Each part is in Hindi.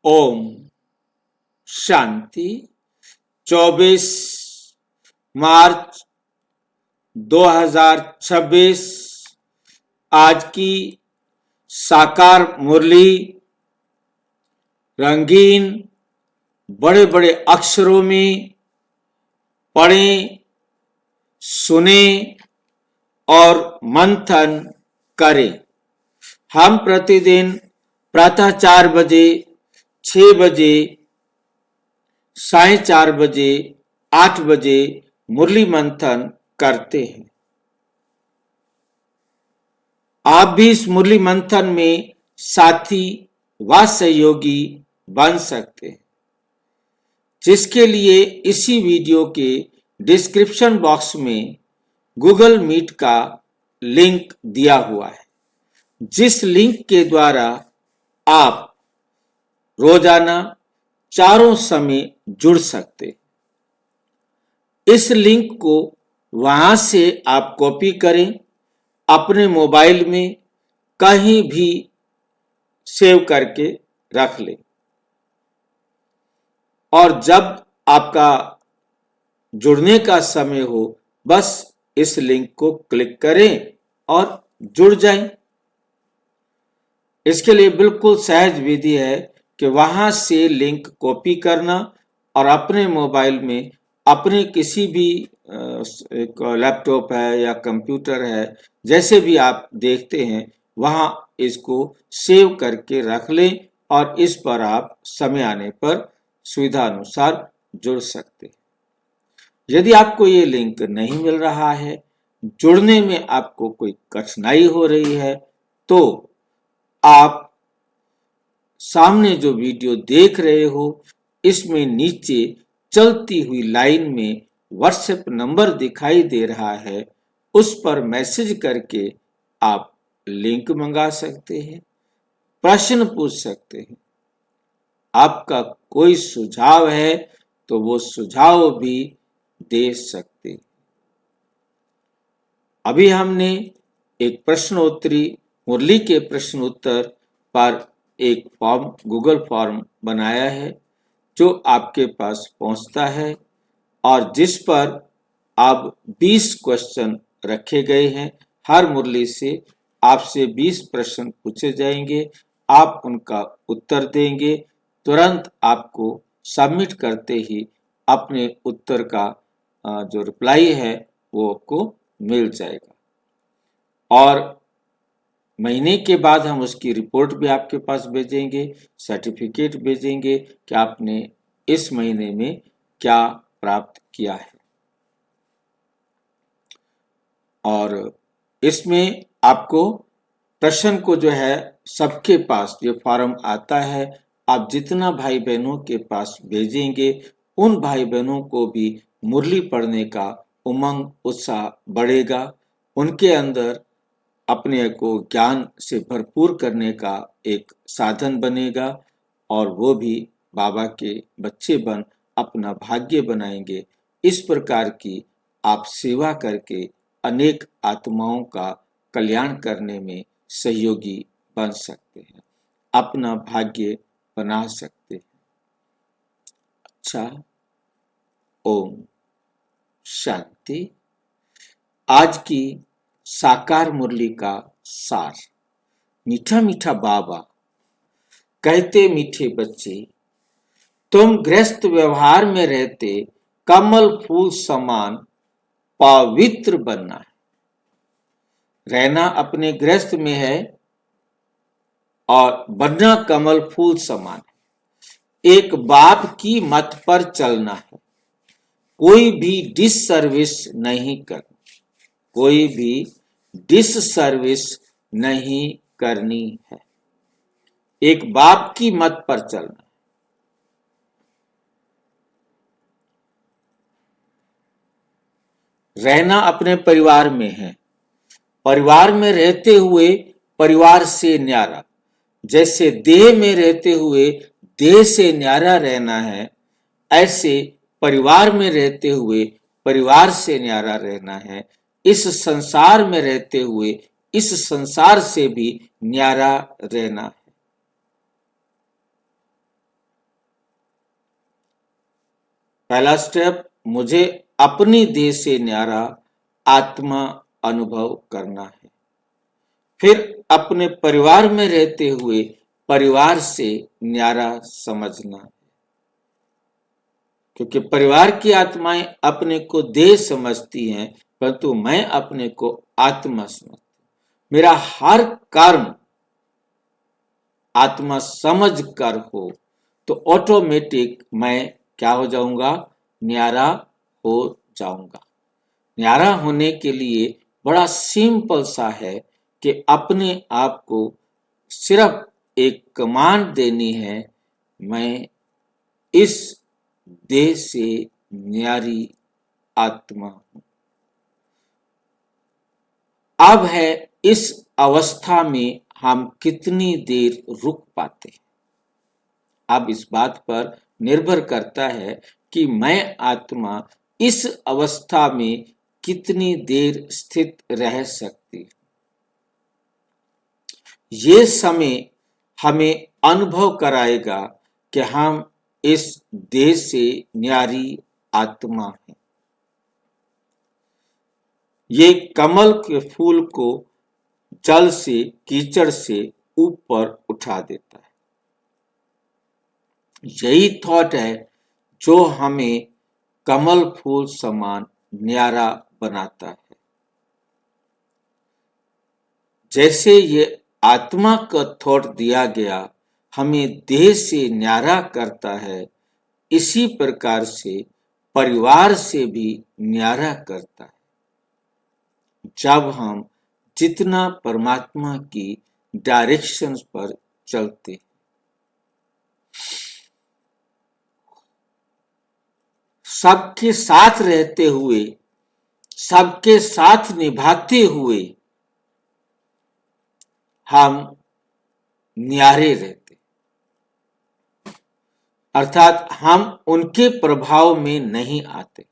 ओम शांति। 24 मार्च 2026 आज की साकार मुरली रंगीन बड़े बड़े अक्षरों में पढ़ें, सुने और मंथन करें। हम प्रतिदिन प्रातः 4 बजे, 6 बजे, 4:30 बजे, 8 बजे मुरली मंथन करते हैं। आप भी इस मुरली मंथन में साथी व सहयोगी बन सकते हैं, जिसके लिए इसी वीडियो के डिस्क्रिप्शन बॉक्स में गूगल मीट का लिंक दिया हुआ है, जिस लिंक के द्वारा आप रोजाना चारों समय जुड़ सकते। इस लिंक को वहां से आप कॉपी करें, अपने मोबाइल में कहीं भी सेव करके रख लें और जब आपका जुड़ने का समय हो बस इस लिंक को क्लिक करें और जुड़ जाएं। इसके लिए बिल्कुल सहज विधि है कि वहां से लिंक कॉपी करना और अपने मोबाइल में अपने किसी भी लैपटॉप है या कंप्यूटर है, जैसे भी आप देखते हैं वहां इसको सेव करके रख लें और इस पर आप समय आने पर सुविधा अनुसार जुड़ सकते हैं। यदि आपको ये लिंक नहीं मिल रहा है, जुड़ने में आपको कोई कठिनाई हो रही है, तो आप सामने जो वीडियो देख रहे हो इसमें नीचे चलती हुई लाइन में व्हाट्सएप नंबर दिखाई दे रहा है, उस पर मैसेज करके आप लिंक मंगा सकते हैं, प्रश्न पूछ सकते हैं। आपका कोई सुझाव है तो वो सुझाव भी दे सकते हैं। अभी हमने एक प्रश्नोत्तरी मुरली के प्रश्न उत्तर पर एक फॉर्म गूगल फॉर्म बनाया है जो आपके पास पहुंचता है और जिस पर अब 20 क्वेश्चन रखे गए हैं। हर मुरली से आपसे 20 प्रश्न पूछे जाएंगे, आप उनका उत्तर देंगे। तुरंत आपको सबमिट करते ही अपने उत्तर का जो रिप्लाई है वो आपको मिल जाएगा और महीने के बाद हम उसकी रिपोर्ट भी आपके पास भेजेंगे, सर्टिफिकेट भेजेंगे कि आपने इस महीने में क्या प्राप्त किया है। और इसमें आपको प्रश्न को जो है सबके पास ये फॉर्म आता है, आप जितना भाई बहनों के पास भेजेंगे उन भाई बहनों को भी मुरली पढ़ने का उमंग उत्साह बढ़ेगा, उनके अंदर अपने को ज्ञान से भरपूर करने का एक साधन बनेगा और वो भी बाबा के बच्चे बन अपना भाग्य बनाएंगे। इस प्रकार की आप सेवा करके अनेक आत्माओं का कल्याण करने में सहयोगी बन सकते हैं, अपना भाग्य बना सकते हैं। अच्छा, ओम शांति। आज की साकार मुरली का सार। मीठा मीठा बाबा कहते मीठे बच्चे, तुम गृहस्थ व्यवहार में रहते कमल फूल समान पवित्र बनना है। रहना अपने गृहस्थ में है और बनना कमल फूल समान है। एक बाप की मत पर चलना है, कोई भी डिस सर्विस नहीं करना, कोई भी डिस सर्विस नहीं करनी है। एक बाप की मत पर चलना। रहना अपने परिवार में है, परिवार में रहते हुए परिवार से न्यारा, जैसे देह में रहते हुए देह से न्यारा रहना है, ऐसे परिवार में रहते हुए परिवार से न्यारा रहना है। इस संसार में रहते हुए इस संसार से भी न्यारा रहना है। पहला स्टेप, मुझे अपनी देह से न्यारा आत्मा अनुभव करना है। फिर अपने परिवार में रहते हुए परिवार से न्यारा समझना है, क्योंकि परिवार की आत्माएं अपने को देह समझती हैं, परंतु मैं अपने को आत्मा समझती हूं। मेरा हर कर्म आत्मा समझ कर हो तो ऑटोमेटिक मैं क्या हो जाऊंगा, न्यारा हो जाऊंगा। न्यारा होने के लिए बड़ा सिंपल सा है कि अपने आप को सिर्फ एक कमांड देनी है, मैं इस देह से न्यारी आत्मा हूं। अब है इस अवस्था में हम कितनी देर रुक पाते हैं। अब इस बात पर निर्भर करता है कि मैं आत्मा इस अवस्था में कितनी देर स्थित रह सकती है। ये समय हमें अनुभव कराएगा कि हम इस देह से न्यारी आत्मा हैं। ये कमल के फूल को जल से, कीचड़ से ऊपर उठा देता है। यही थॉट है जो हमें कमल फूल समान न्यारा बनाता है। जैसे ये आत्मा का थॉट दिया गया हमें देह से न्यारा करता है, इसी प्रकार से परिवार से भी न्यारा करता है। जब हम जितना परमात्मा की डायरेक्शन पर चलते हैं, सबके साथ रहते हुए, सबके साथ निभाते हुए हम न्यारे रहते, अर्थात हम उनके प्रभाव में नहीं आते।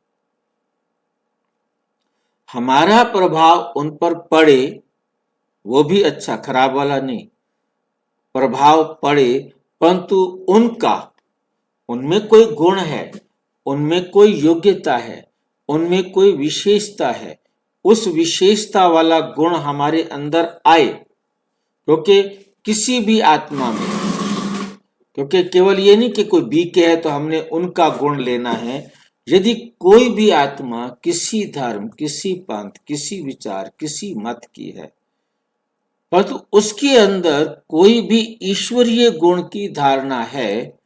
हमारा प्रभाव उन पर पड़े वो भी अच्छा, खराब वाला नहीं, प्रभाव पड़े, परंतु उनमें कोई गुण है, उनमें कोई योग्यता है, उनमें कोई विशेषता है, उस विशेषता वाला गुण हमारे अंदर आए। क्योंकि किसी भी आत्मा में, क्योंकि केवल ये नहीं कि कोई बीके है तो हमने उनका गुण लेना है। यदि कोई भी आत्मा किसी धर्म, किसी पंथ, किसी विचार, किसी मत की है, परंतु उसके अंदर कोई भी ईश्वरीय गुण की धारणा है,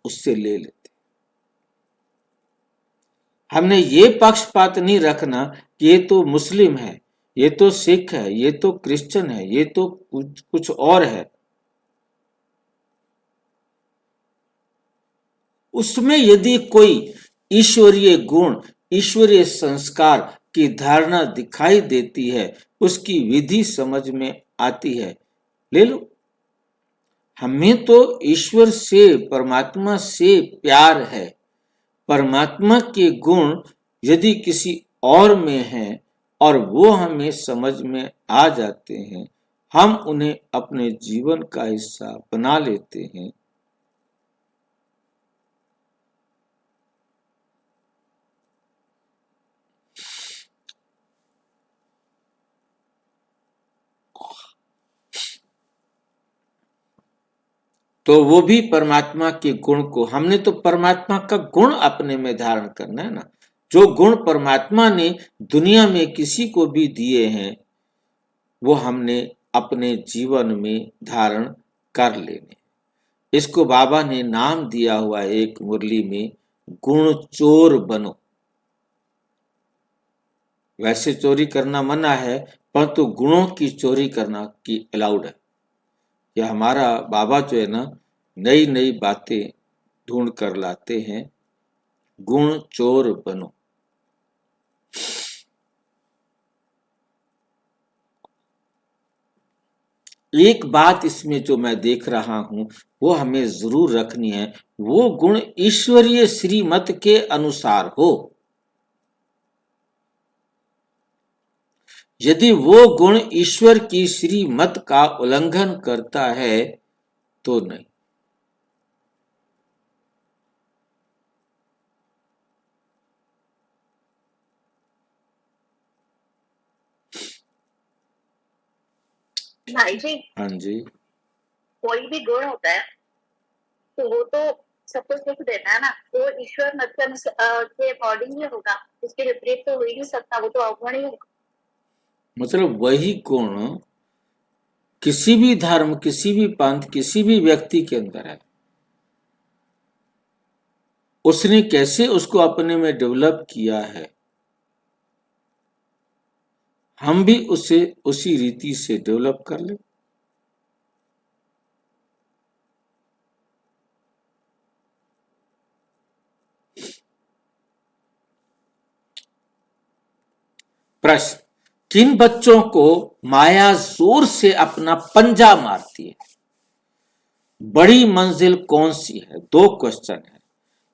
उससे ले लेते। हमने ये पक्षपात नहीं रखना कि ये तो मुस्लिम है, ये तो सिख है, ये तो क्रिश्चियन है, ये तो कुछ और है। उसमें यदि कोई ईश्वरीय गुण, ईश्वरीय संस्कार की धारणा दिखाई देती है, उसकी विधि समझ में आती है, ले लो। हमें तो ईश्वर से, परमात्मा से प्यार है। परमात्मा के गुण यदि किसी और में हैं और वो हमें समझ में आ जाते हैं, हम उन्हें अपने जीवन का हिस्सा बना लेते हैं, तो वो भी परमात्मा के गुण को, हमने तो परमात्मा का गुण अपने में धारण करना है ना। जो गुण परमात्मा ने दुनिया में किसी को भी दिए हैं, वो हमने अपने जीवन में धारण कर लेने। इसको बाबा ने नाम दिया हुआ है एक मुरली में, गुण चोर बनो। वैसे चोरी करना मना है, परंतु गुणों की चोरी करना की अलाउड है। यह हमारा बाबा जो है ना, नई नई बातें ढूंढ कर लाते हैं। गुण चोर बनो। एक बात इसमें जो मैं देख रहा हूं, वो हमें जरूर रखनी है, वो गुण ईश्वरीय श्रीमत के अनुसार हो। यदि वो गुण ईश्वर की श्रीमत का उल्लंघन करता है तो नहीं। भाई जी, हाँ जी। कोई भी गुण होता है तो वो तो सबको सुख देता है ना, वो ईश्वर मतलब के अकॉर्डिंग ही होगा, उसके विपरीत तो हो ही नहीं सकता, वो तो अवगुण ही होगा। मतलब वही गुण किसी भी धर्म, किसी भी पंथ, किसी भी व्यक्ति के अंदर है, उसने कैसे उसको अपने में डेवलप किया है, हम भी उसे उसी रीति से डेवलप कर ले। प्रश्न, किन बच्चों को माया जोर से अपना पंजा मारती है? बड़ी मंजिल कौन सी है? दो क्वेश्चन है।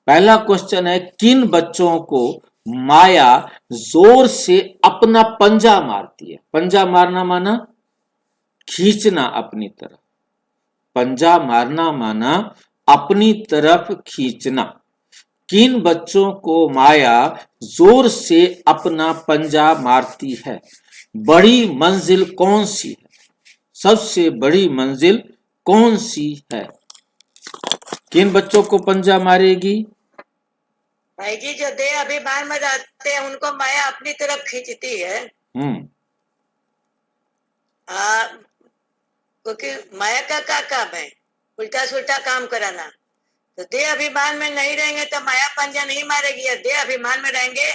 पहला क्वेश्चन है, किन बच्चों को माया जोर से अपना पंजा मारती है? पंजा मारना माना खींचना अपनी तरफ, पंजा मारना माना अपनी तरफ खींचना। किन बच्चों को माया जोर से अपना पंजा मारती है? बड़ी मंजिल कौन सी है? सबसे बड़ी मंजिल कौन सी है? किन बच्चों को पंजा मारेगी? भाई जी, जो देह अभिमान में रहते हैं उनको माया अपनी तरफ खींचती है। क्योंकि माया का काम है उल्टा सुल्टा काम कराना। तो देह अभिमान में नहीं रहेंगे तो माया पंजा नहीं मारेगी, देह अभिमान में रहेंगे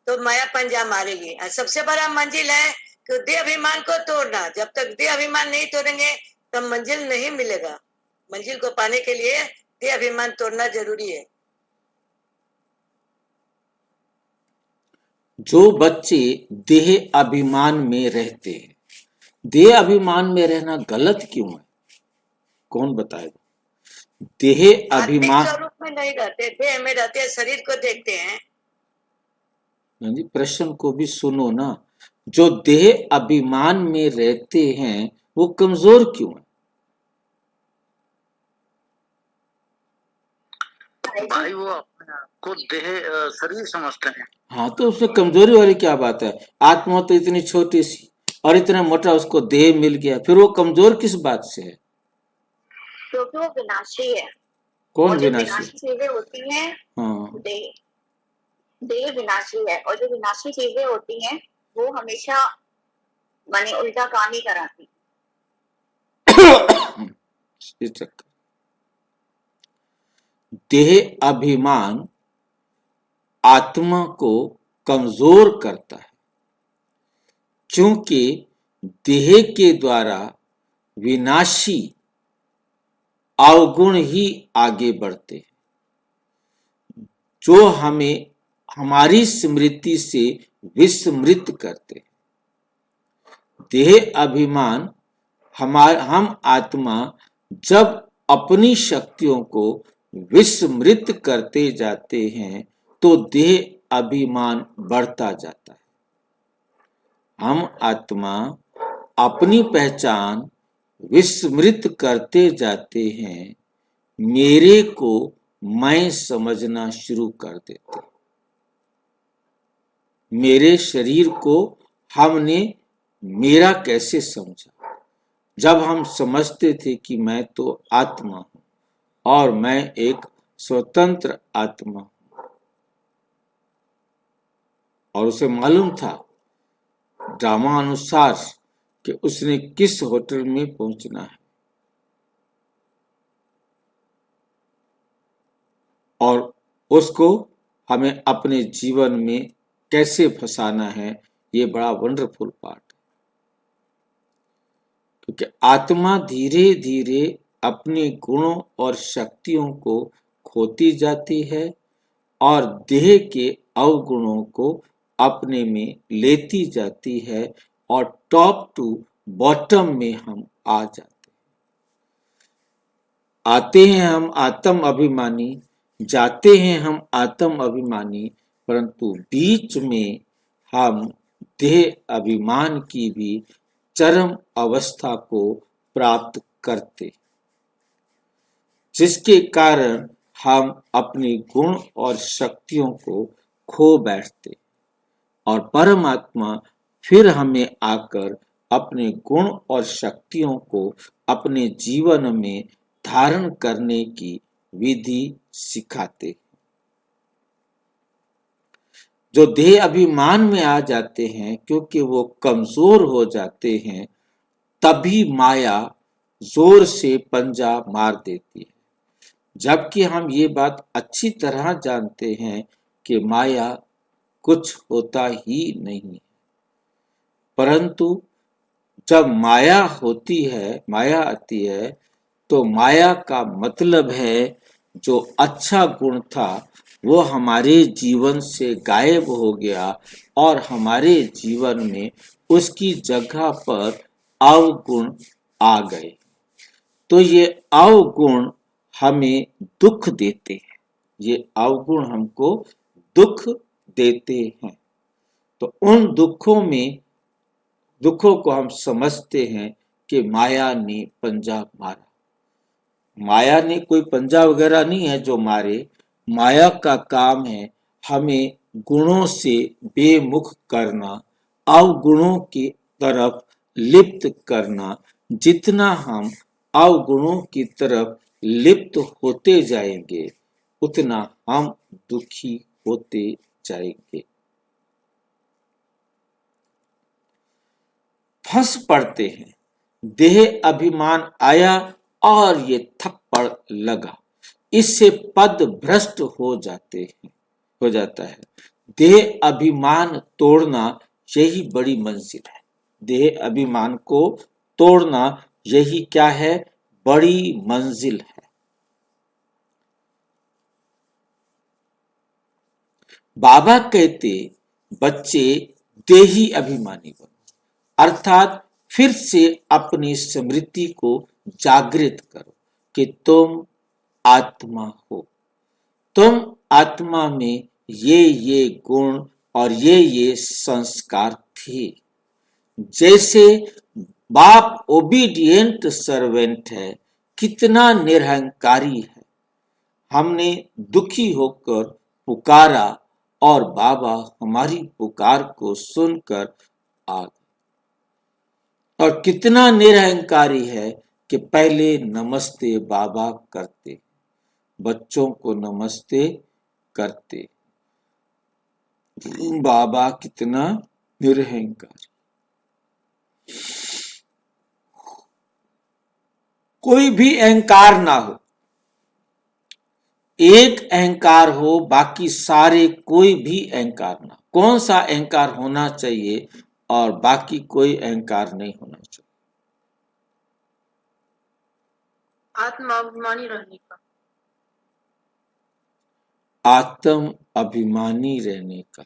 तो माया पंजा मारेगी। सबसे बड़ा मंजिल है कि देह अभिमान को तोड़ना। जब तक देह अभिमान नहीं तोड़ेंगे तब मंजिल नहीं मिलेगा। मंजिल को पाने के लिए देह अभिमान तोड़ना जरूरी है। जो बच्चे देह अभिमान में रहते हैं, देह अभिमान में रहना गलत क्यों है? कौन बताएगा? देह अभिमान स्वरूप में नहीं रहते, देह में रहते हैं, शरीर को देखते हैं। जी, प्रश्न को भी सुनो ना। जो देह अभिमान में रहते हैं वो कमजोर क्यों है? भाई वो अपने आप को देह शरीर समझते हैं। हाँ, तो उसमें कमजोरी वाली क्या बात है? आत्मा तो इतनी छोटी सी और इतना मोटा उसको देह मिल गया, फिर वो कमजोर किस बात से है? क्योंकि वो विनाशी है। कौन और जो विनाशी? विनाशी चीजें होती हैं, हाँ, देह विनाशी है, और जो विनाशी चीजें होती हैं वो हमेशा माने उल्टा काम ही कराती। देह अभिमान आत्मा को कमजोर करता है, क्योंकि देह के द्वारा विनाशी अवगुण ही आगे बढ़ते हैं, जो हमें हमारी स्मृति से विस्मृत करते हैं। देह अभिमान हम आत्मा जब अपनी शक्तियों को विस्मृत करते जाते हैं तो देह अभिमान बढ़ता जाता है। हम आत्मा अपनी पहचान विस्मृत करते जाते हैं, मेरे को मैं समझना शुरू कर देते हैं। मेरे शरीर को हमने मेरा कैसे समझा? जब हम समझते थे कि मैं तो आत्मा हूं और मैं एक स्वतंत्र आत्मा हूं, और उसे मालूम था ड्रामा अनुसार कि उसने किस होटल में पहुंचना है और उसको हमें अपने जीवन में कैसे फंसाना है। ये बड़ा वंडरफुल पार्ट है, क्योंकि आत्मा धीरे धीरे अपने गुणों और शक्तियों को खोती जाती है और देह के अवगुणों को अपने में लेती जाती है और टॉप टू बॉटम में हम आ जाते हैं। आते हैं हम आत्म अभिमानी, जाते हैं हम आत्म अभिमानी, परंतु बीच में हम देह अभिमान की भी चरम अवस्था को प्राप्त करते, जिसके कारण हम अपने गुण और शक्तियों को खो बैठते और परमात्मा फिर हमें आकर अपने गुण और शक्तियों को अपने जीवन में धारण करने की विधि सिखाते हैं। जो देह अभिमान में आ जाते हैं क्योंकि वो कमजोर हो जाते हैं, तभी माया जोर से पंजा मार देती है। जबकि हम ये बात अच्छी तरह जानते हैं कि माया कुछ होता ही नहीं, परंतु जब माया होती है, माया आती है, तो माया का मतलब है जो अच्छा गुण था वो हमारे जीवन से गायब हो गया और हमारे जीवन में उसकी जगह पर अवगुण आ गए। तो ये अवगुण हमें दुख देते हैं, ये अवगुण हमको दुख देते हैं। तो उन दुखों को हम समझते हैं कि माया ने पंजा मारा। माया ने कोई पंजा वगैरह नहीं है जो मारे, माया का काम है हमें गुणों से बेमुख करना, अवगुणों की तरफ लिप्त करना। जितना हम अवगुणों की तरफ लिप्त होते जाएंगे, उतना हम दुखी होते जाएंगे। फंस पड़ते हैं, देह अभिमान आया और ये थप्पड़ लगा, इससे पद भ्रष्ट हो जाता है। देह अभिमान तोड़ना यही बड़ी मंजिल है। देह अभिमान को तोड़ना यही क्या है? बड़ी मंजिल है। बाबा कहते बच्चे देही अभिमानी बनो, अर्थात फिर से अपनी स्मृति को जागृत करो कि तुम आत्मा हो। तुम आत्मा में ये गुण और ये संस्कार थे। जैसे बाप ओबीडिएंट सर्वेंट है, कितना निरहंकारी है। हमने दुखी होकर पुकारा और बाबा हमारी पुकार को सुनकर आ गए। और कितना निरहंकारी है कि पहले नमस्ते बाबा करते, बच्चों को नमस्ते करते। बाबा कितना निरहंकारी। कोई भी अहंकार ना हो, एक अहंकार हो, बाकी सारे कोई भी अहंकार ना। कौन सा अहंकार होना चाहिए और बाकी कोई अहंकार नहीं होना चाहिए? आत्माभिमानी रहने का। आत्म अभिमानी रहने का।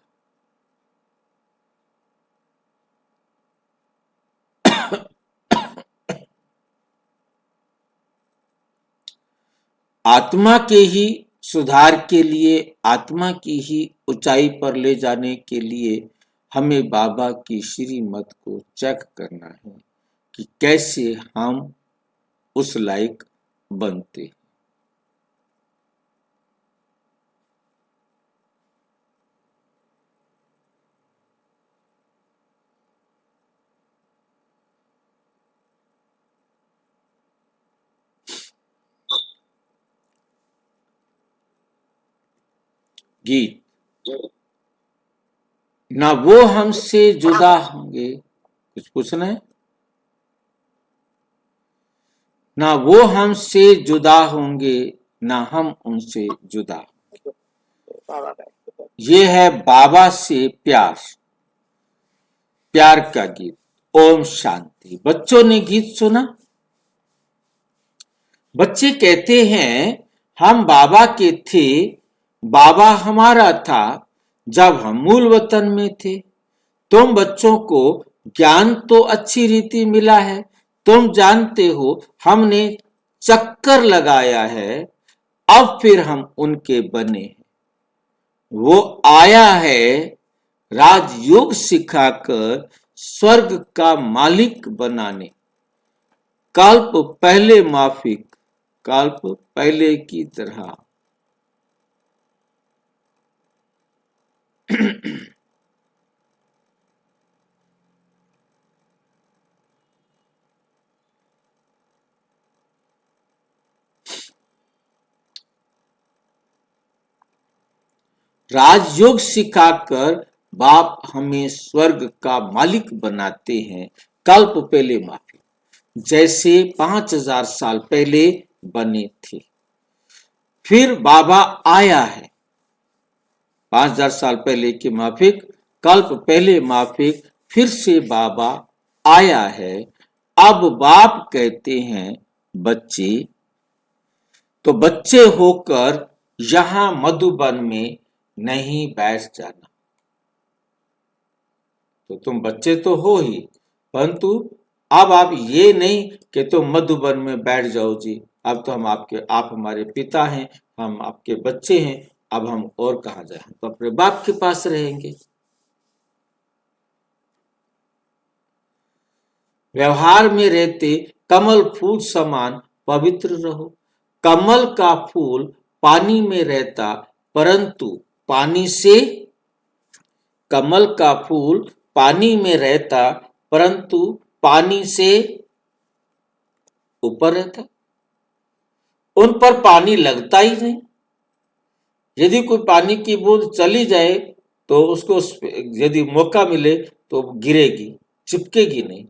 आत्मा के ही सुधार के लिए, आत्मा की ही ऊंचाई पर ले जाने के लिए हमें बाबा की श्रीमत को चेक करना है कि कैसे हम उस लायक बनते हैं। गीत, ना वो हमसे जुदा होंगे, कुछ पूछना है? ना वो हमसे जुदा होंगे, ना हम उनसे जुदा। ये है बाबा से प्यार, प्यार का गीत। ओम शांति। बच्चों ने गीत सुना? बच्चे कहते हैं हम बाबा के थे, बाबा हमारा था जब हम मूल वतन में थे। तुम बच्चों को ज्ञान तो अच्छी रीति मिला है, तुम जानते हो हमने चक्कर लगाया है, अब फिर हम उनके बने हैं। वो आया है राजयोग सिखाकर स्वर्ग का मालिक बनाने। कल्प पहले माफिक, कल्प पहले की तरह। राजयोग सिखाकर बाप हमें स्वर्ग का मालिक बनाते हैं। कल्प पहले माफी, जैसे 5000 साल पहले बने थे। फिर बाबा आया है 5000 साल पहले के माफिक, कल्प पहले माफिक, फिर से बाबा आया है। अब बाप कहते हैं बच्चे, तो बच्चे होकर यहां मधुबन में नहीं बैठ जाना। तो तुम बच्चे तो हो ही, परंतु अब आप ये नहीं कि तुम मधुबन में बैठ जाओ जी, अब तो आप हमारे पिता हैं, हम आपके बच्चे हैं, अब हम और कहाँ जाएं, हम तो अपने बाप के पास रहेंगे। व्यवहार में रहते कमल फूल समान पवित्र रहो। कमल का फूल पानी में रहता, परंतु पानी से, कमल का फूल पानी में रहता परंतु पानी से ऊपर रहता, उन पर पानी लगता ही नहीं। यदि कोई पानी की बूंद चली जाए तो उसको यदि मौका मिले तो गिरेगी, चिपकेगी नहीं।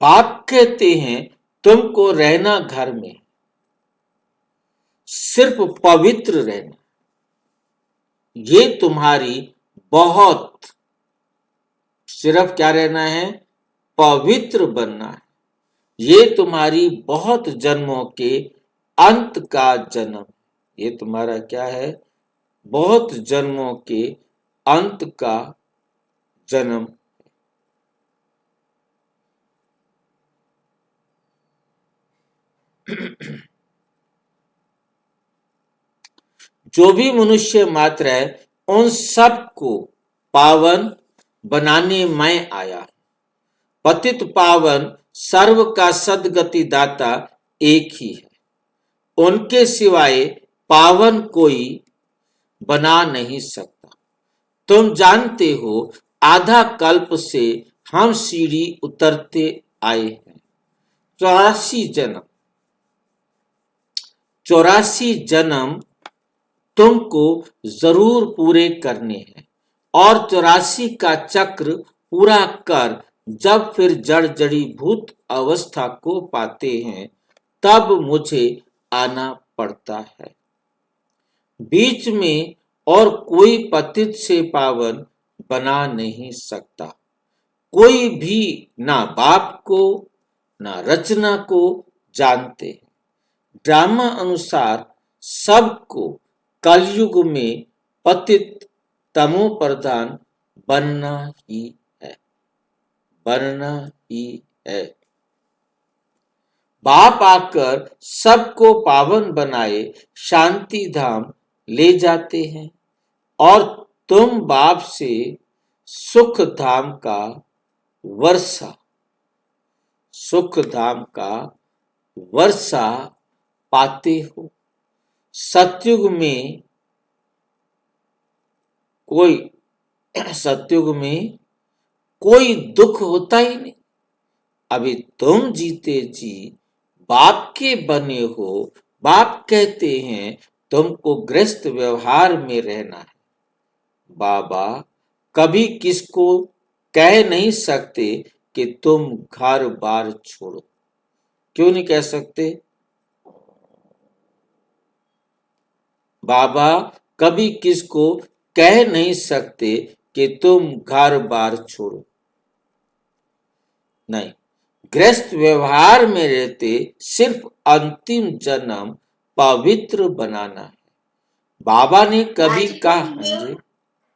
बाप कहते हैं तुमको रहना घर में, सिर्फ पवित्र रहना, ये तुम्हारी बहुत, सिर्फ क्या रहना है, पवित्र बनना है। ये तुम्हारी बहुत जन्मों के अंत का जन्म, ये तुम्हारा क्या है, बहुत जन्मों के अंत का जन्म। जो भी मनुष्य मात्र है उन सबको पावन बनाने मैं आया। पतित पावन सर्व का सदगति दाता एक ही है, उनके सिवाय पावन कोई बना नहीं सकता। तुम जानते हो आधा कल्प से हम सीढ़ी उतरते आए हैं। 84 जन्म तुमको जरूर पूरे करने हैं, और 84 का चक्र पूरा कर जब फिर जड़ जड़ी भूत अवस्था को पाते हैं तब मुझे आना पड़ता है। बीच में और कोई पतित से पावन बना नहीं सकता। कोई भी ना बाप को ना रचना को जानते हैं। ड्रामा अनुसार सबको कलयुग में पतित तमो प्रधान बनना ही है, बनना ही है। बाप आकर सबको पावन बनाए शांति धाम ले जाते हैं, और तुम बाप से सुख धाम का वर्षा, सुख धाम का वर्षा पाते हो। सतयुग में कोई दुख होता ही नहीं। अभी तुम जीते जी बाप के बने हो। बाप कहते हैं तुमको गृहस्थ व्यवहार में रहना है। बाबा कभी किसको कह नहीं सकते कि तुम घर बार छोड़ो। क्यों नहीं कह सकते? बाबा कभी किसको कह नहीं सकते कि तुम घर बार छोड़ो, नहीं। गृहस्थ व्यवहार में रहते सिर्फ अंतिम जन्म पवित्र बनाना है। बाबा ने कभी कहा,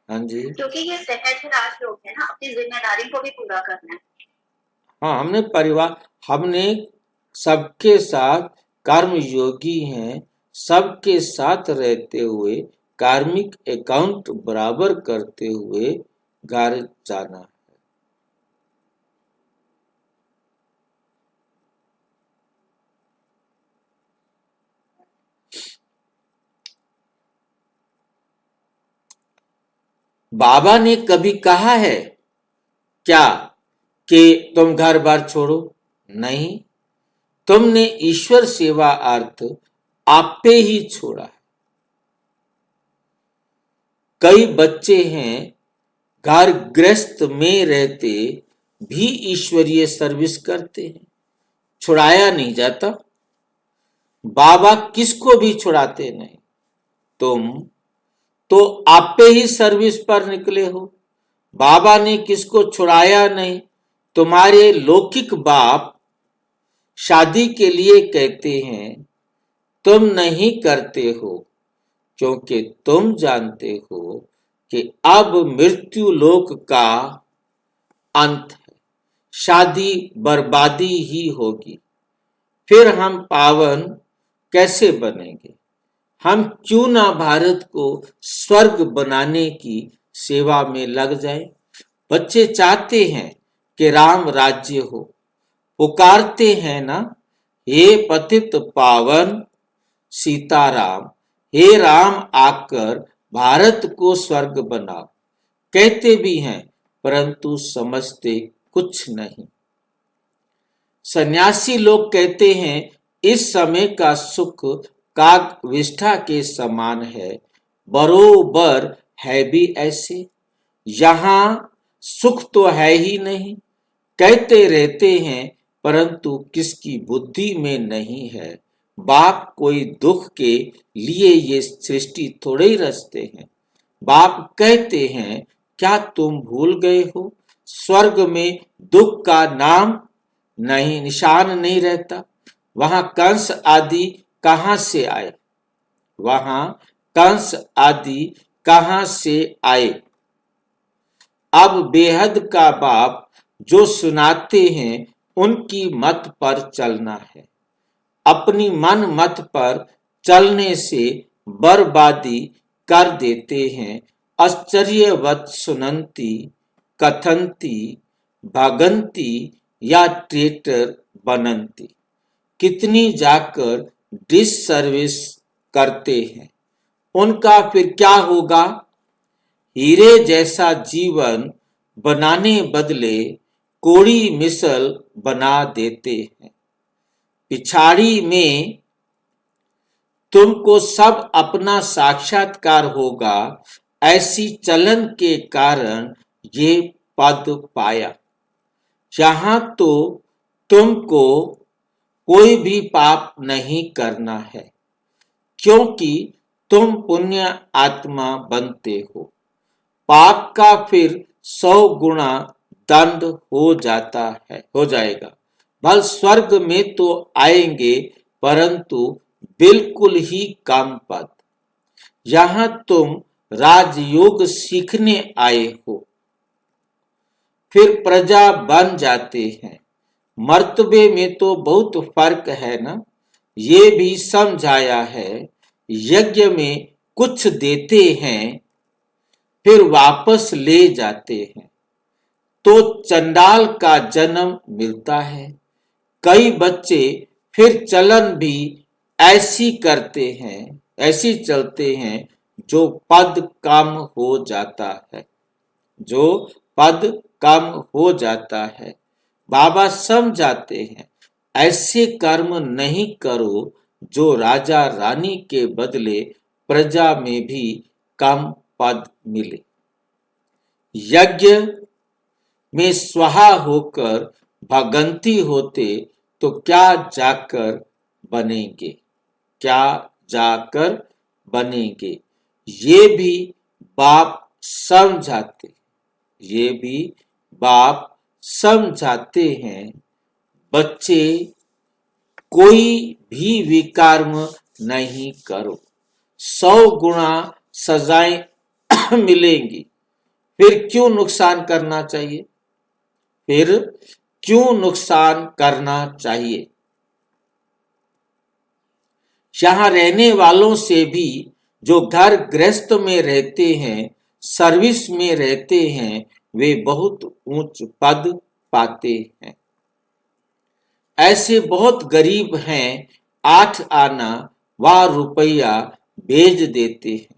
हाँ जी, क्योंकि ये सहज राजयोग है ना, अपनी जिम्मेदारी को भी पूरा करना है। हाँ, हमने सबके साथ कर्म योगी हैं, सबके साथ रहते हुए कार्मिक अकाउंट बराबर करते हुए घर जाना है। बाबा ने कभी कहा है क्या कि तुम घर बार छोड़ो? नहीं। तुमने ईश्वर सेवा अर्थ आप पे ही छोड़ा है। कई बच्चे हैं घर गृहस्थ में रहते भी ईश्वरीय सर्विस करते हैं, छुड़ाया नहीं जाता। बाबा किसको भी छुड़ाते नहीं। तुम तो आप पे ही सर्विस पर निकले हो। बाबा ने किसको छुड़ाया नहीं। तुम्हारे लौकिक बाप शादी के लिए कहते हैं, तुम नहीं करते हो क्योंकि तुम जानते हो कि अब मृत्यु लोक का अंत है, शादी बर्बादी ही होगी। फिर हम पावन कैसे बनेंगे। हम क्यों ना भारत को स्वर्ग बनाने की सेवा में लग जाए। बच्चे चाहते हैं कि राम राज्य हो, पुकारते हैं ना, हे पतित पावन सीताराम, हे राम आकर भारत को स्वर्ग बनाओ। कहते भी हैं परंतु समझते कुछ नहीं। सन्यासी लोग कहते हैं इस समय का सुख काग विष्ठा के समान है, बरोबर है भी ऐसे। यहां सुख तो है ही नहीं। कहते रहते हैं परंतु किसकी बुद्धि में नहीं है। बाप कोई दुख के लिए ये सृष्टि थोड़े ही रचते हैं। बाप कहते हैं क्या तुम भूल गए हो, स्वर्ग में दुख का नाम नहीं, निशान नहीं रहता। वहां कंस आदि कहां से आए। वहां कंस आदि कहां से आए। अब बेहद का बाप जो सुनाते हैं उनकी मत पर चलना है। अपनी मन मत पर चलने से बर्बादी कर देते हैं। आश्चर्यवत सुनंती कथंती भगंती या ट्रेटर बनंती। कितनी जाकर डिस सर्विस करते हैं, उनका फिर क्या होगा। हीरे जैसा जीवन बनाने बदले कोड़ी मिसल बना देते हैं। पिछाड़ी में तुमको सब अपना साक्षात्कार होगा। ऐसी चलन के कारण ये पद पाया। यहाँ तो तुमको कोई भी पाप नहीं करना है क्योंकि तुम पुण्य आत्मा बनते हो। पाप का फिर 100 गुना दंड हो जाएगा। भल स्वर्ग में तो आएंगे परंतु बिल्कुल ही कम पद। यहां तुम राजयोग सीखने आए हो, फिर प्रजा बन जाते हैं। मर्तबे में तो बहुत फर्क है ना। ये भी समझाया है। यज्ञ में कुछ देते हैं फिर वापस ले जाते हैं तो चंडाल का जन्म मिलता है। कई बच्चे फिर चलन भी ऐसी करते हैं, ऐसी चलते हैं जो पद कम हो जाता है, जो पद कम हो जाता है। बाबा समझाते हैं ऐसे कर्म नहीं करो जो राजा रानी के बदले प्रजा में भी कम पद मिले। यज्ञ में स्वाहा होकर भगंती होते तो क्या जाकर बनेंगे, क्या जाकर बनेंगे। ये भी बाप समझाते, ये भी बाप समझाते हैं। बच्चे कोई भी विकर्म नहीं करो, 100 गुना सजाएं मिलेंगी। फिर क्यों नुकसान करना चाहिए, फिर क्यों नुकसान करना चाहिए। यहां रहने वालों से भी जो घर गृहस्थ में रहते हैं, सर्विस में रहते हैं, वे बहुत ऊंच पद पाते हैं। ऐसे बहुत गरीब हैं, 8 आना व रुपया भेज देते हैं।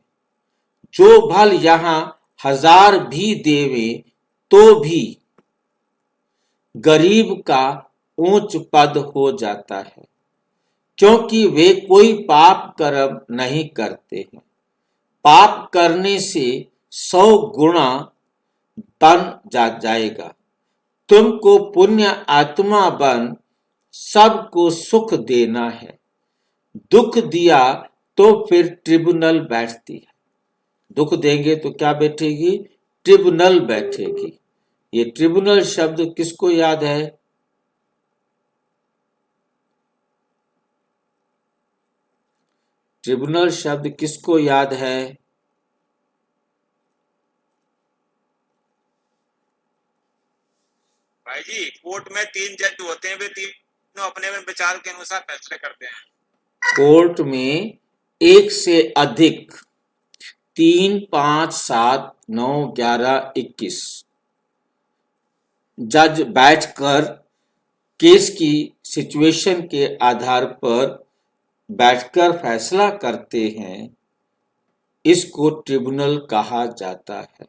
जो भल यहां 1000 भी देवे तो भी गरीब का ऊंच पद हो जाता है। क्योंकि वे कोई पाप कर्म नहीं करते हैं। पाप करने से 100 गुणा बन जाएगा। तुमको पुण्य आत्मा बन सबको सुख देना है। दुख दिया तो फिर ट्रिब्यूनल बैठती है। दुख देंगे तो क्या बैठेगी? ट्रिब्यूनल बैठेगी। ये ट्रिब्यूनल शब्द किसको याद है? ट्रिब्यूनल शब्द किसको याद है? भाई जी, कोर्ट में 3 जज होते हैं, वे तीनों अपने अपने विचार के अनुसार फैसले करते हैं। कोर्ट में एक से अधिक 3, 5, 7, 9, 11, 21 जज बैठकर केस की सिचुएशन के आधार पर बैठकर फैसला करते हैं। इसको ट्रिब्यूनल कहा जाता है।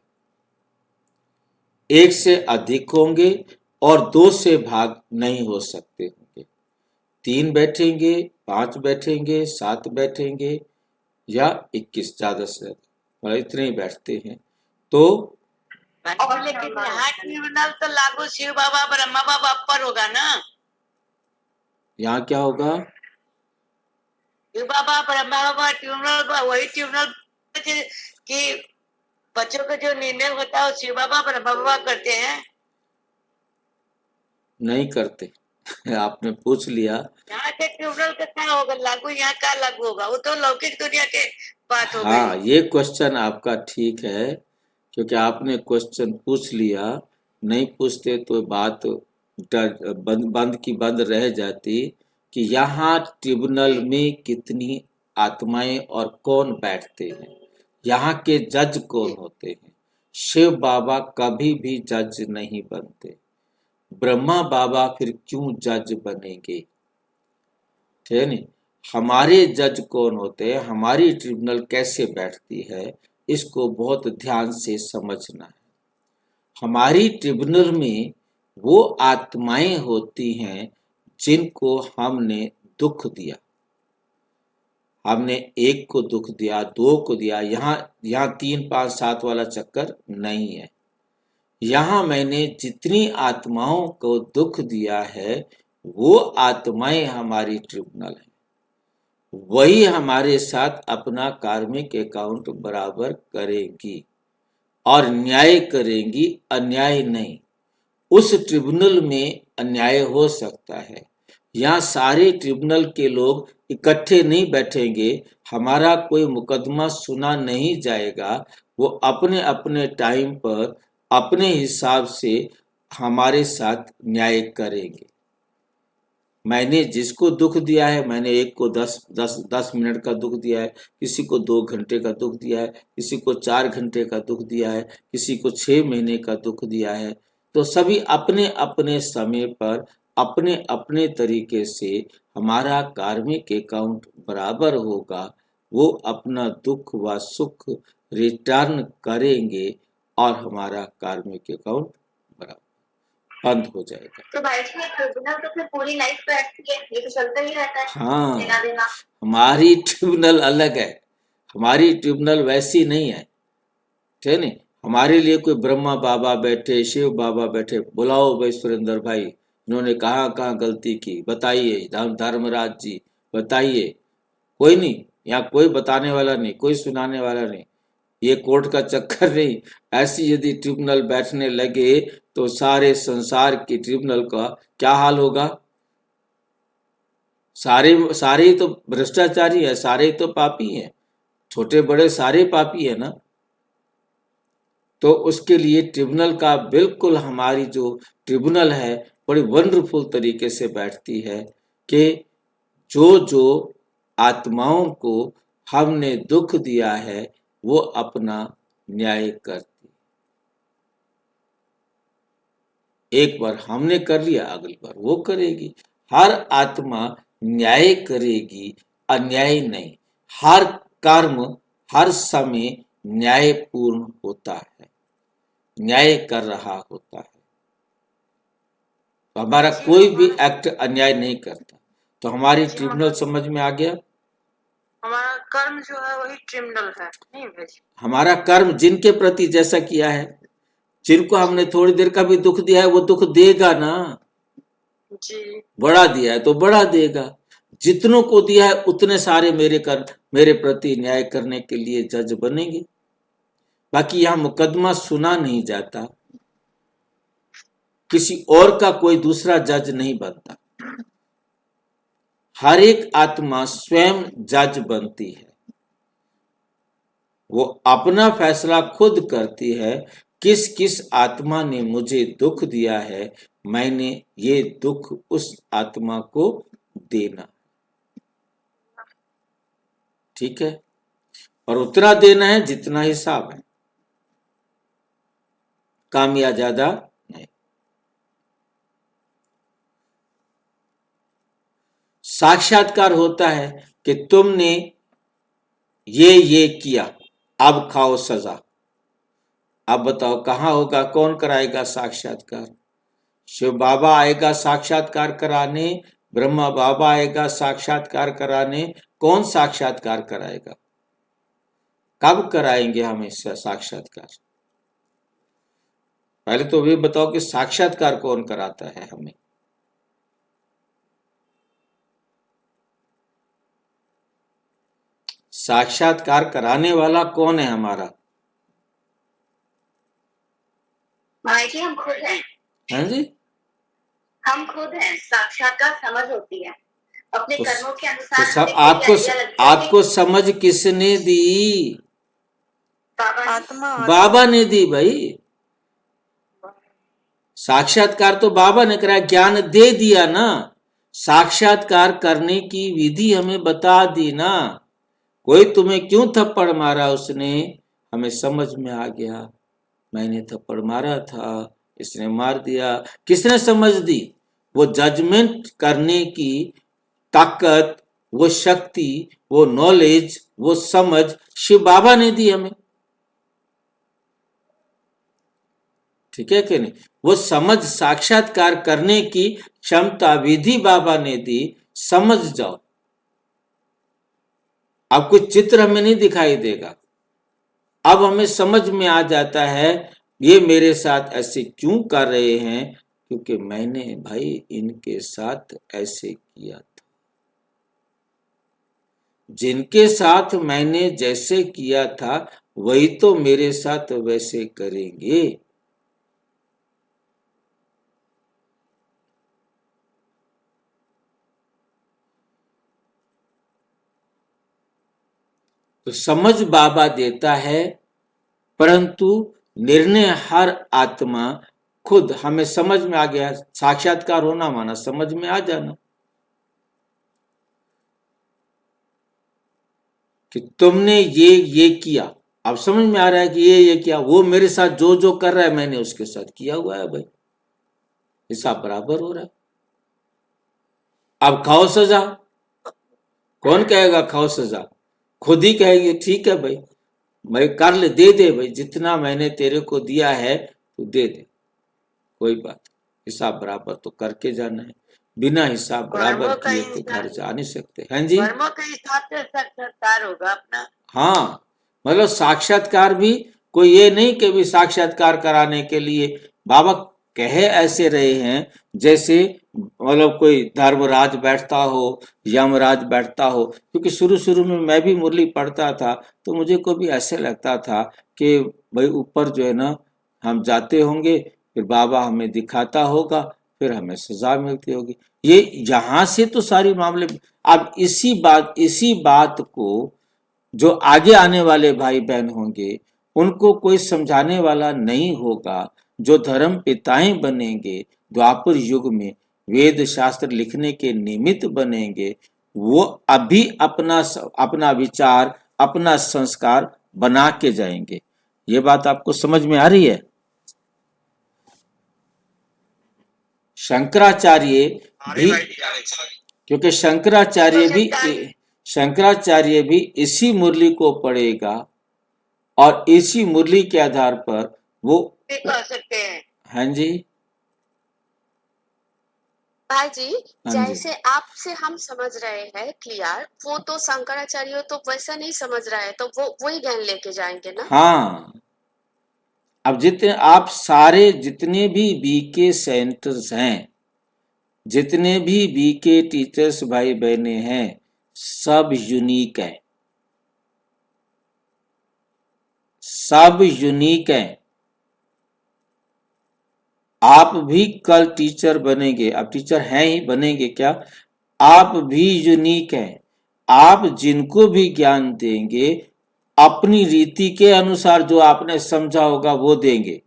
एक से अधिक होंगे और 2 से भाग नहीं हो सकते होंगे। 3 बैठेंगे, 5 बैठेंगे, 7 बैठेंगे या 21, ज्यादा से ज्यादा इतने ही बैठते हैं। तो भाई लेकिन यहाँ ट्रिब्यूनल तो लागू शिव बाबा ब्रह्मा बाबा पर होगा ना। यहाँ क्या होगा? शिव बाबा ब्रह्मा बाबा ट्रिब्यूनल, वही ट्रिब्यूनल कि बच्चों का जो निर्णय होता है वो शिव बाबा ब्रह्मा बाबा करते हैं। नहीं करते। आपने पूछ लिया। यहाँ के ट्रिब्यूनल का क्या होगा लागू, यहाँ क्या लागू होगा? वो तो लौकिक दुनिया के बात हो हाँ, गई। ये क्वेश्चन आपका ठीक है, क्योंकि आपने क्वेश्चन पूछ लिया। नहीं पूछते तो बात बंद की बंद रह जाती कि यहाँ ट्रिब्यूनल में कितनी आत्माएं और कौन बैठते हैं, यहाँ के जज कौन होते हैं। शिव बाबा कभी भी जज नहीं बनते। ब्रह्मा बाबा फिर क्यों जज बनेंगे? ठीक है नहीं। हमारे जज कौन होते हैं, हमारी ट्रिब्यूनल कैसे बैठती है, इसको बहुत ध्यान से समझना है। हमारी ट्रिब्यूनल में वो आत्माएं होती हैं जिनको हमने दुख दिया। हमने 1 को दुख दिया, 2 को दिया। यहाँ 3, 5, 7 वाला चक्कर नहीं है। यहाँ मैंने जितनी आत्माओं को दुख दिया है वो आत्माएं हमारी ट्रिब्यूनल है। वही हमारे साथ अपना कार्मिक अकाउंट बराबर करेगी और न्याय करेंगी, अन्याय नहीं। उस ट्रिब्यूनल में अन्याय हो सकता है। यहाँ सारे ट्रिब्यूनल के लोग इकट्ठे नहीं बैठेंगे, हमारा कोई मुकदमा सुना नहीं जाएगा। वो अपने अपने टाइम पर अपने हिसाब से हमारे साथ न्याय करेंगे। मैंने जिसको दुख दिया है, मैंने एक को 10 मिनट का दुख दिया है, किसी को 2 घंटे का दुख दिया है, किसी को 4 घंटे का दुख दिया है, किसी को 6 महीने का दुख दिया है। तो सभी अपने अपने समय पर अपने अपने तरीके से हमारा कार्मिक अकाउंट बराबर होगा। वो अपना दुख व सुख रिटर्न करेंगे और हमारा कार्मिक अकाउंट बराबर बंद हो जाएगा। तो भाई जी, ये ट्रिब्यूनल तो फिर पूरी लाइफ बैठती है, ये तो चलता ही रहता है। हाँ, लेना देना। हमारी ट्रिब्यूनल अलग है। हमारी ट्रिब्यूनल वैसी नहीं है, ठीक है नहीं। हमारे लिए कोई ब्रह्मा बाबा बैठे, शिव बाबा बैठे, बुलाओ भाई सुरेंद्र भाई, इन्होंने कहाँ कहाँ गलती की बताइए, धर्मराज जी बताइए। कोई नहीं, यहाँ कोई बताने वाला नहीं, कोई सुनाने वाला नहीं। ये कोर्ट का चक्कर नहीं। ऐसी यदि ट्रिब्यूनल बैठने लगे तो सारे संसार की ट्रिब्यूनल का क्या हाल होगा? सारे ही तो भ्रष्टाचारी है, सारे ही तो पापी हैं, छोटे बड़े सारे पापी है ना। तो उसके लिए ट्रिब्यूनल का बिल्कुल, हमारी जो ट्रिब्यूनल है बड़ी वंडरफुल तरीके से बैठती है कि जो आत्माओं को हमने दुख दिया है वो अपना न्याय करती। एक बार हमने कर लिया, अगली बार वो करेगी। हर आत्मा न्याय करेगी, अन्याय नहीं। हर कर्म हर समय न्यायपूर्ण होता है, न्याय कर रहा होता है। तो हमारा कोई भी एक्ट अन्याय नहीं करता। तो हमारी जी, ट्रिब्यूनल मतलब समझ में आ गया। हमारा कर्म जो है वही ट्रिब्यूनल है, नहीं भाई? हमारा कर्म जिनके प्रति जैसा किया है, जिनको हमने थोड़ी देर का भी दुख दिया है वो दुख देगा ना। जी बड़ा दिया है तो बड़ा देगा। जितनों को दिया है उतने सारे मेरे प्रति न्याय करने के लिए जज बनेंगे। बाकी यहाँ मुकदमा सुना नहीं जाता, किसी और का कोई दूसरा जज नहीं बनता। हर एक आत्मा स्वयं जज बनती है, वो अपना फैसला खुद करती है। किस किस आत्मा ने मुझे दुख दिया है, मैंने ये दुख उस आत्मा को देना, ठीक है, और उतना देना है जितना हिसाब है, कम या ज्यादा नहीं। साक्षात्कार होता है कि तुमने ये किया, अब खाओ सजा। अब बताओ कहाँ होगा, कौन कराएगा साक्षात्कार? शिव बाबा आएगा साक्षात्कार कराने, ब्रह्मा बाबा आएगा साक्षात्कार कराने। कौन साक्षात्कार कराएगा? कब कराएंगे हम इसका साक्षात्कार? पहले तो ये बताओ कि साक्षात्कार कौन कराता है हमें? साक्षात्कार कराने वाला कौन है हमारा? महाराज जी हम खुद हैं। हैं जी? हम खुद हैं। साक्षात्कार समझ होती है अपने तो, कर्मों के तो अनुसार। सब हमें कोई आइडिया लगता है आपको समझ किसने दी? आत्मा बाबा ने दी भाई। साक्षात्कार तो बाबा ने कराया, ज्ञान दे दिया ना। साक्षात्कार करने की विधि हमें बता दी ना। कोई तुम्हें क्यों थप्पड़ मारा, उसने हमें समझ में आ गया, मैंने थप्पड़ मारा था, इसने मार दिया। किसने समझ दी? वो जजमेंट करने की ताकत, वो शक्ति, वो नॉलेज, वो समझ शिव बाबा ने दी हमें, ठीक है कि नहीं? वो समझ साक्षात्कार करने की क्षमता विधि बाबा ने दी। समझ जाओ, अब कुछ चित्र हमें नहीं दिखाई देगा, अब हमें समझ में आ जाता है ये मेरे साथ ऐसे क्यों कर रहे हैं, क्योंकि मैंने भाई इनके साथ ऐसे किया था। जिनके साथ मैंने जैसे किया था वही तो मेरे साथ वैसे करेंगे। तो समझ बाबा देता है, परंतु निर्णय हर आत्मा खुद। हमें समझ में आ गया, साक्षात्कार होना माना समझ में आ जाना कि तुमने ये किया। अब समझ में आ रहा है कि ये किया, वो मेरे साथ जो जो कर रहा है मैंने उसके साथ किया हुआ है भाई, हिसाब बराबर हो रहा है। अब खाओ सजा। कौन कहेगा खाओ सजा? खुद ही कहेंगे ठीक है भाई, भाई कर ले, दे दे भाई, जितना मैंने तेरे को दिया है तो दे दे, कोई बात, हिसाब बराबर तो करके जाना है। बिना हिसाब बराबर किए तो घर जा नहीं सकते हैं जी। कर्मों के हिसाब से साक्षात्कार होगा अपना। हाँ, मतलब साक्षात्कार भी कोई ये नहीं कि भी साक्षात्कार कराने के लिए बाबा कहे ऐसे रहे हैं जैसे मतलब कोई धर्मराज बैठता हो, यमराज बैठता हो। क्योंकि शुरू शुरू में मैं भी मुरली पढ़ता था तो मुझे को भी ऐसे लगता था कि भाई ऊपर जो है ना हम जाते होंगे, फिर बाबा हमें दिखाता होगा, फिर हमें सजा मिलती होगी। ये यहाँ से तो सारी मामले। अब इसी बात को जो आगे आने वाले भाई बहन होंगे उनको कोई समझाने वाला नहीं होगा। जो धर्म पिताएं बनेंगे द्वापर युग में, वेद शास्त्र लिखने के निमित्त बनेंगे, वो अभी अपना विचार, अपना संस्कार बना के जाएंगे। ये बात आपको समझ में आ रही है? शंकराचार्य भी, क्योंकि शंकराचार्य भी इसी मुरली को पढ़ेगा और इसी मुरली के आधार पर वो कह सकते हैं। हाँ जी, भाई जी, हाँ जी। जैसे आपसे हम समझ रहे हैं क्लियर, वो तो शंकराचार्य तो वैसा नहीं समझ रहा है, तो वो वही ज्ञान लेके जाएंगे ना। हाँ, अब जितने आप सारे जितने भी बीके सेंटर्स हैं, जितने भी बीके टीचर्स भाई बहने हैं, सब यूनिक है, सब यूनिक है। आप भी कल टीचर बनेंगे, अब टीचर हैं ही, बनेंगे क्या, आप भी यूनिक हैं। आप जिनको भी ज्ञान देंगे अपनी रीति के अनुसार जो आपने समझा होगा वो देंगे।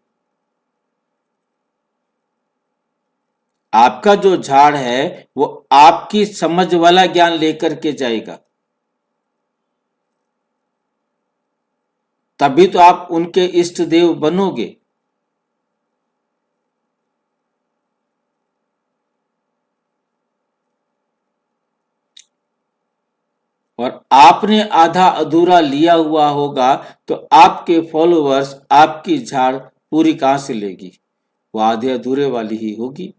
आपका जो झाड़ है वो आपकी समझ वाला ज्ञान लेकर के जाएगा, तभी तो आप उनके इष्ट देव बनोगे। और आपने आधा अधूरा लिया हुआ होगा तो आपके फॉलोअर्स आपकी झाड़ पूरी कहां से लेगी, वो आधे अधूरे वाली ही होगी।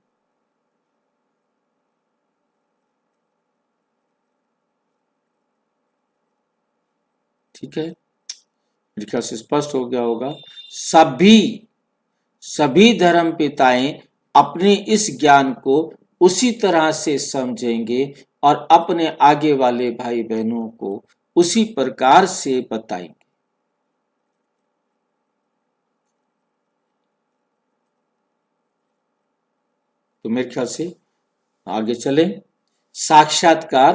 ठीक है, मेरे ख्याल से स्पष्ट हो गया होगा। सभी धर्म पिताएं अपने इस ज्ञान को उसी तरह से समझेंगे और अपने आगे वाले भाई बहनों को उसी प्रकार से बताएंगे। तो मेरे ख्याल से आगे चले। साक्षात्कार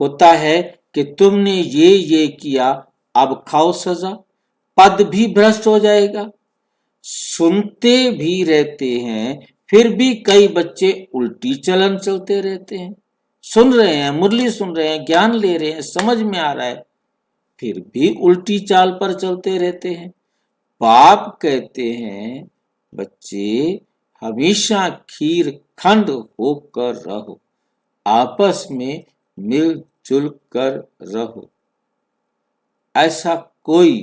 होता है कि तुमने ये किया, अब खाओ सजा। पद भी भ्रष्ट हो जाएगा। सुनते भी रहते हैं, फिर भी कई बच्चे उल्टी चलन चलते रहते हैं। सुन रहे हैं, मुरली सुन रहे हैं, ज्ञान ले रहे हैं, समझ में आ रहा है, फिर भी उल्टी चाल पर चलते रहते हैं। बाप कहते हैं, बच्चे हमेशा खीर खंड होकर रहो, आपस में मिलजुल कर रहो। ऐसा कोई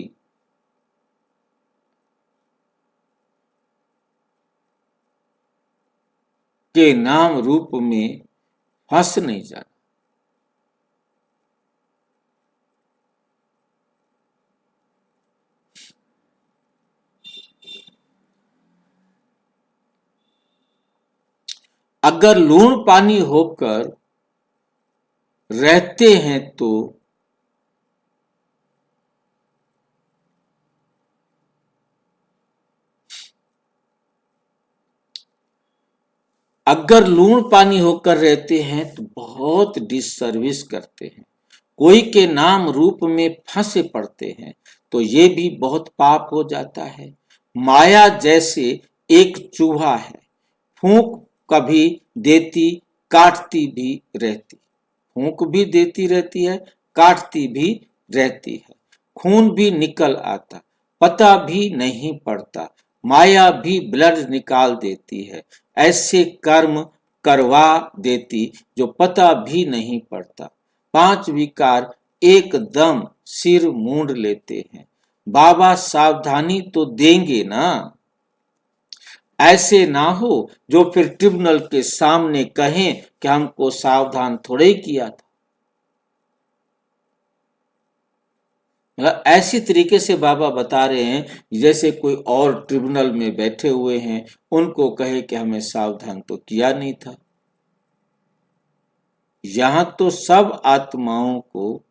के नाम रूप में फंस नहीं जाना। अगर लूण पानी होकर रहते हैं तो अगर लूण पानी होकर रहते हैं तो बहुत डिससर्विस करते हैं। कोई के नाम रूप में फंसे पड़ते हैं तो ये भी बहुत पाप हो जाता है। माया जैसे एक चूहा है, फूंक कभी देती काटती भी रहती, फूंक भी देती रहती है, काटती भी रहती है, खून भी निकल आता, पता भी नहीं पड़ता, माया भी ब्लड निकाल देती है, ऐसे कर्म करवा देती जो पता भी नहीं पड़ता। 5 विकार एकदम सिर मूंड लेते हैं। बाबा सावधानी तो देंगे ना, ऐसे ना हो जो फिर ट्रिब्यूनल के सामने कहें कि हमको सावधान थोड़े किया था। मतलब ऐसी तरीके से बाबा बता रहे हैं जैसे कोई और ट्रिब्यूनल में बैठे हुए हैं, उनको कहे कि हमें सावधान तो किया नहीं था। यहां तो सब आत्माओं को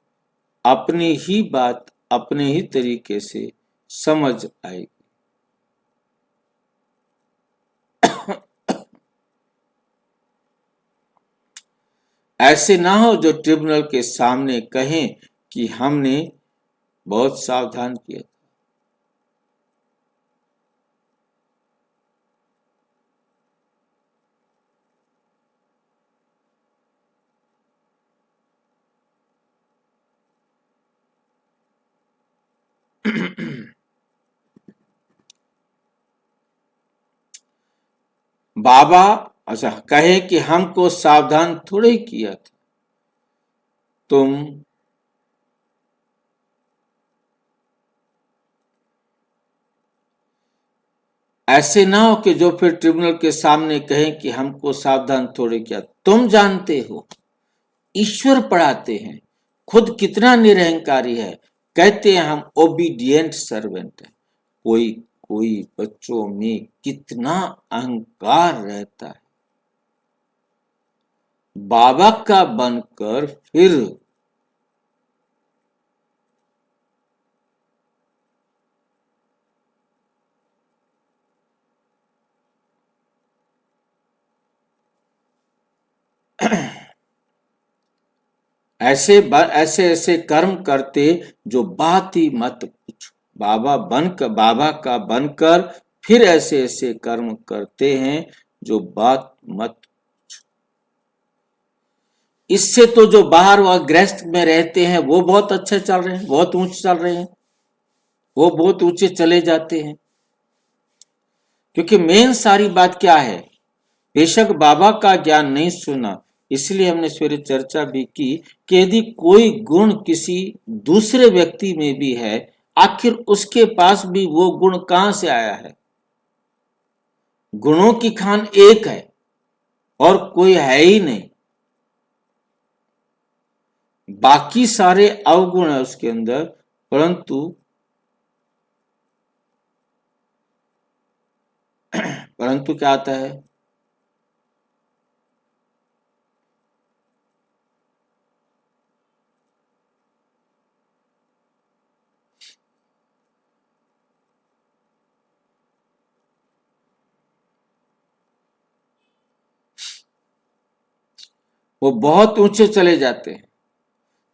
अपनी ही बात अपने ही तरीके से समझ आएगी। ऐसे ना हो जो ट्रिब्यूनल के सामने कहें कि हमने बहुत सावधान किया। बाबा अच्छा कहे कि हमको सावधान थोड़े किया था, तुम ऐसे ना हो कि जो फिर ट्रिब्यूनल के सामने कहें कि हमको सावधान थोड़े किया, तुम जानते हो। ईश्वर पढ़ाते हैं, खुद कितना निरहंकारी है, कहते हैं हम ओबीडिएंट सर्वेंट है। कोई कोई बच्चों में कितना अहंकार रहता है। बाबा का बनकर फिर ऐसे ऐसे कर्म करते जो बात ही मत पूछो। बाबा का बनकर फिर ऐसे ऐसे कर्म करते हैं जो बात मत पूछो। इससे तो जो बाहर व गृहस्थ में रहते हैं वो बहुत अच्छे चल रहे हैं, बहुत ऊंचे चल रहे हैं, वो बहुत ऊंचे चले जाते हैं। क्योंकि मेन सारी बात क्या है, बेशक बाबा का ज्ञान नहीं सुना, इसलिए हमने सवेरे चर्चा भी की कि यदि कोई गुण किसी दूसरे व्यक्ति में भी है, आखिर उसके पास भी वो गुण कहां से आया है। गुणों की खान एक है और कोई है ही नहीं, बाकी सारे अवगुण है उसके अंदर, परंतु क्या आता है, वो बहुत ऊंचे चले जाते हैं।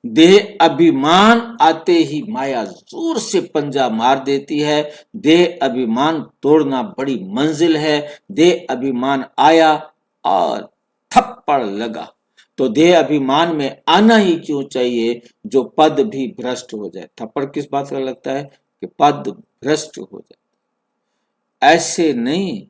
देह अभिमान आते ही माया जोर से पंजा मार देती है। देह अभिमान तोड़ना बड़ी मंजिल है। देह अभिमान आया और थप्पड़ लगा, तो देह अभिमान में आना ही क्यों चाहिए जो पद भी भ्रष्ट हो जाए। थप्पड़ किस बात का लगता है कि पद भ्रष्ट हो जाए, ऐसे नहीं।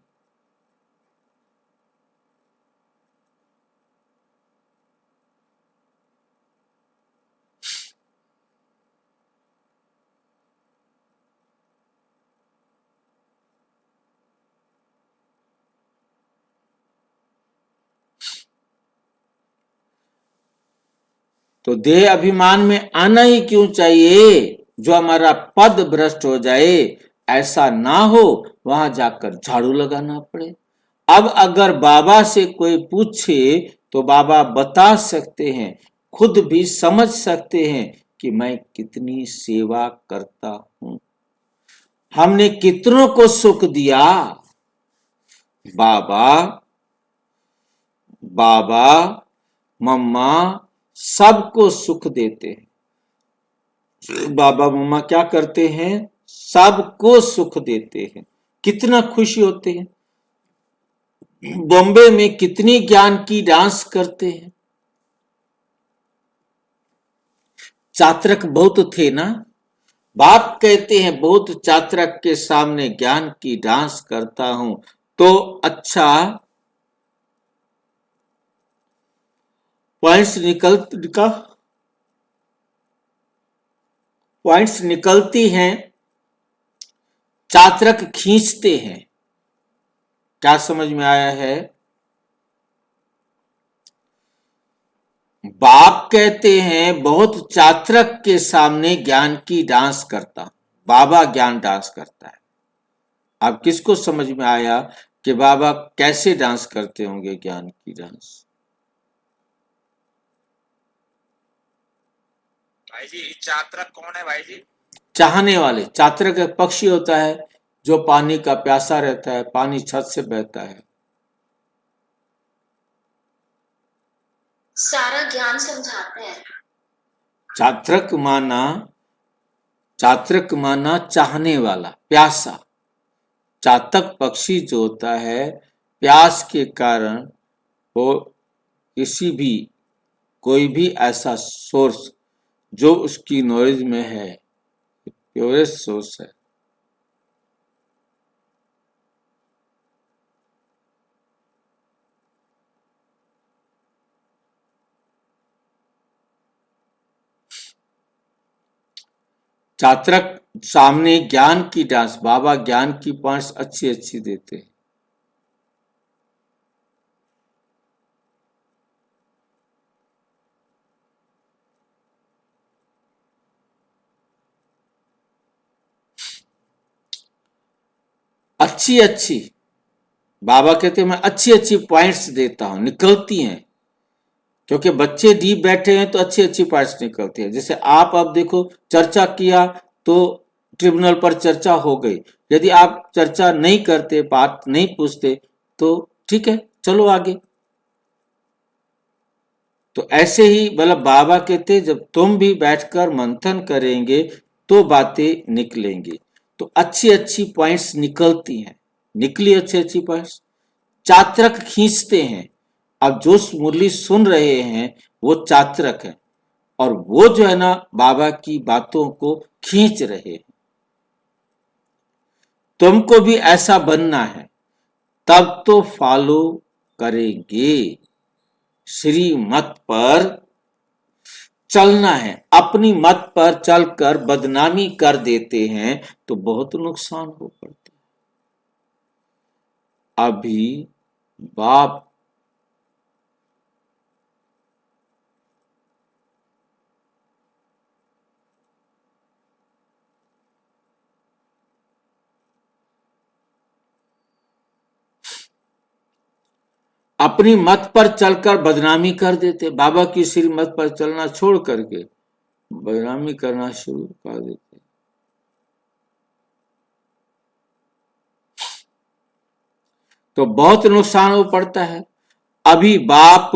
तो देह अभिमान में आना ही क्यों चाहिए जो हमारा पद भ्रष्ट हो जाए। ऐसा ना हो, वहां जाकर झाड़ू लगाना पड़े। अब अगर बाबा से कोई पूछे तो बाबा बता सकते हैं, खुद भी समझ सकते हैं कि मैं कितनी सेवा करता हूं, हमने कितनों को सुख दिया। बाबा मम्मा सबको सुख देते हैं। बाबा मम्मा क्या करते हैं, सबको सुख देते हैं, कितना खुशी होते हैं। बॉम्बे में कितनी ज्ञान की डांस करते हैं। चात्रक बहुत थे ना, बाप कहते हैं बहुत चात्रक के सामने ज्ञान की डांस करता हूं। तो अच्छा पॉइंट्स निकलती हैं, चात्रक खींचते हैं। क्या समझ में आया है। बाप कहते हैं बहुत चात्रक के सामने ज्ञान की डांस करता, बाबा ज्ञान डांस करता है। अब किसको समझ में आया कि बाबा कैसे डांस करते होंगे ज्ञान की डांस। भाई जी चात्रक कौन है भाई जी। चाहने वाले। चात्रक एक पक्षी होता है जो पानी का प्यासा रहता है, पानी छत से बहता है। सारा ज्ञान समझाते हैं। चात्रक माना चाहने वाला, प्यासा। चातक पक्षी जो होता है, प्यास के कारण वो कोई भी ऐसा सोर्स जो उसकी नॉलेज में है, प्योरेस्ट सोर्स है, चात्रक सामने ज्ञान की डांस। बाबा ज्ञान की पॉइंट्स अच्छी अच्छी देते हैं। अच्छी अच्छी, बाबा कहते हैं मैं अच्छी अच्छी पॉइंट्स देता हूं, निकलती हैं, क्योंकि बच्चे डीप बैठे हैं तो अच्छी अच्छी पॉइंट्स निकलती हैं। जैसे आप अब देखो, चर्चा किया तो ट्रिब्यूनल पर चर्चा हो गई, यदि आप चर्चा नहीं करते, बात नहीं पूछते, तो ठीक है, चलो आगे। तो ऐसे ही मतलब बाबा कहते जब तुम भी बैठकर मंथन करेंगे तो बातें निकलेंगी। तो अच्छी अच्छी पॉइंट्स निकलती हैं, निकली अच्छी अच्छी पॉइंट्स, चात्रक खींचते हैं। अब जो मुरली सुन रहे हैं वो चात्रक है, और वो जो है ना बाबा की बातों को खींच रहे हैं। तुमको भी ऐसा बनना है, तब तो फॉलो करेंगे, श्री मत पर चलना है। अपनी मत पर चलकर बदनामी कर देते हैं तो बहुत नुकसान हो पड़ता है। अभी बाप अपनी मत पर चलकर बदनामी कर देते, बाबा की श्री मत पर चलना छोड़ करके बदनामी करना शुरू कर देते। तो बहुत नुकसान हो पड़ता है। अभी बाप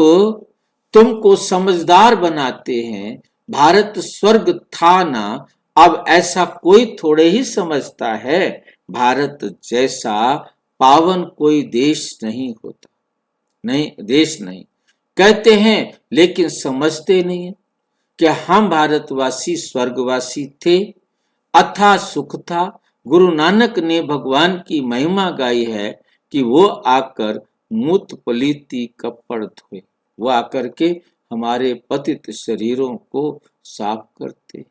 तुमको समझदार बनाते हैं, भारत स्वर्ग था ना, अब ऐसा कोई थोड़े ही समझता है, भारत जैसा पावन कोई देश नहीं होता, नहीं देश नहीं कहते हैं, लेकिन समझते नहीं है कि हम भारतवासी स्वर्गवासी थे, अथाह सुख था। गुरु नानक ने भगवान की महिमा गाई है कि वो आकर मूत पलीती कपड़ धोए, वो आकर के हमारे पतित शरीरों को साफ करते।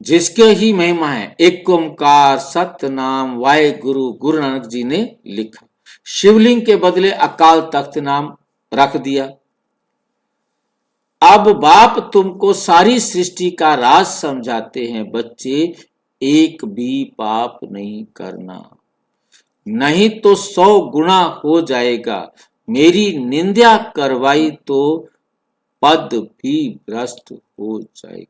जिसके ही महिमा है, एक ओंकार सत्य नाम वाहे गुरु, गुरु नानक जी ने लिखा। शिवलिंग के बदले अकाल तख्त नाम रख दिया। अब बाप तुमको सारी सृष्टि का राज समझाते हैं, बच्चे एक भी पाप नहीं करना, नहीं तो 100 गुना हो जाएगा। मेरी निंदा करवाई तो पद भी भ्रष्ट हो जाएगा।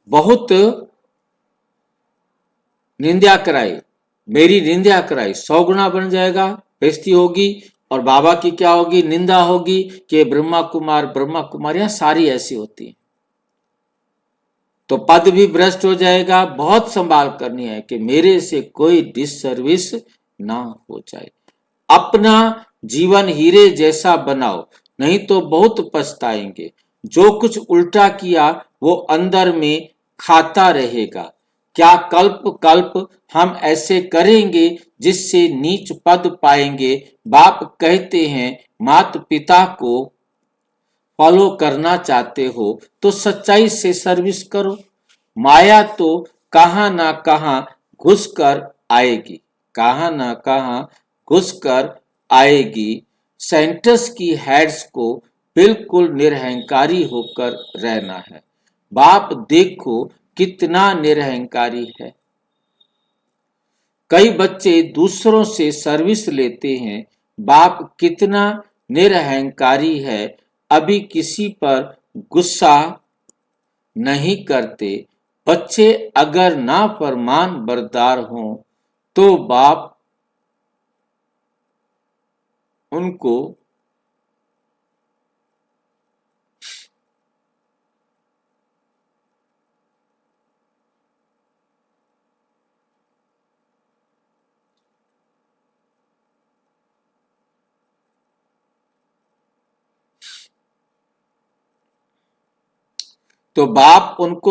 बहुत निंदा कराई, मेरी निंदा कराई, 100 गुना बन जाएगा, बेइज्जती होगी। और बाबा की क्या होगी? निंदा होगी कि ब्रह्मा कुमारियां सारी ऐसी होती हैं, तो पद भी भ्रष्ट हो जाएगा। बहुत संभाल करनी है कि मेरे से कोई डिससर्विस ना हो जाए। अपना जीवन हीरे जैसा बनाओ, नहीं तो बहुत पछताएंगे। जो कुछ उल्टा किया वो अंदर में खाता रहेगा। क्या कल्प कल्प हम ऐसे करेंगे जिससे नीच पद पाएंगे? बाप कहते हैं माता पिता को फॉलो करना चाहते हो तो सच्चाई से सर्विस करो। माया तो कहां ना कहां घुस कर आएगी, कहां ना कहां घुस कर आएगी। सेंटर्स की हेड्स को बिल्कुल निरहंकारी होकर रहना है। बाप देखो कितना निरहंकारी है। कई बच्चे दूसरों से सर्विस लेते हैं, बाप कितना निरहंकारी है। अभी किसी पर गुस्सा नहीं करते। बच्चे अगर नाफरमान बरदार हों तो बाप उनको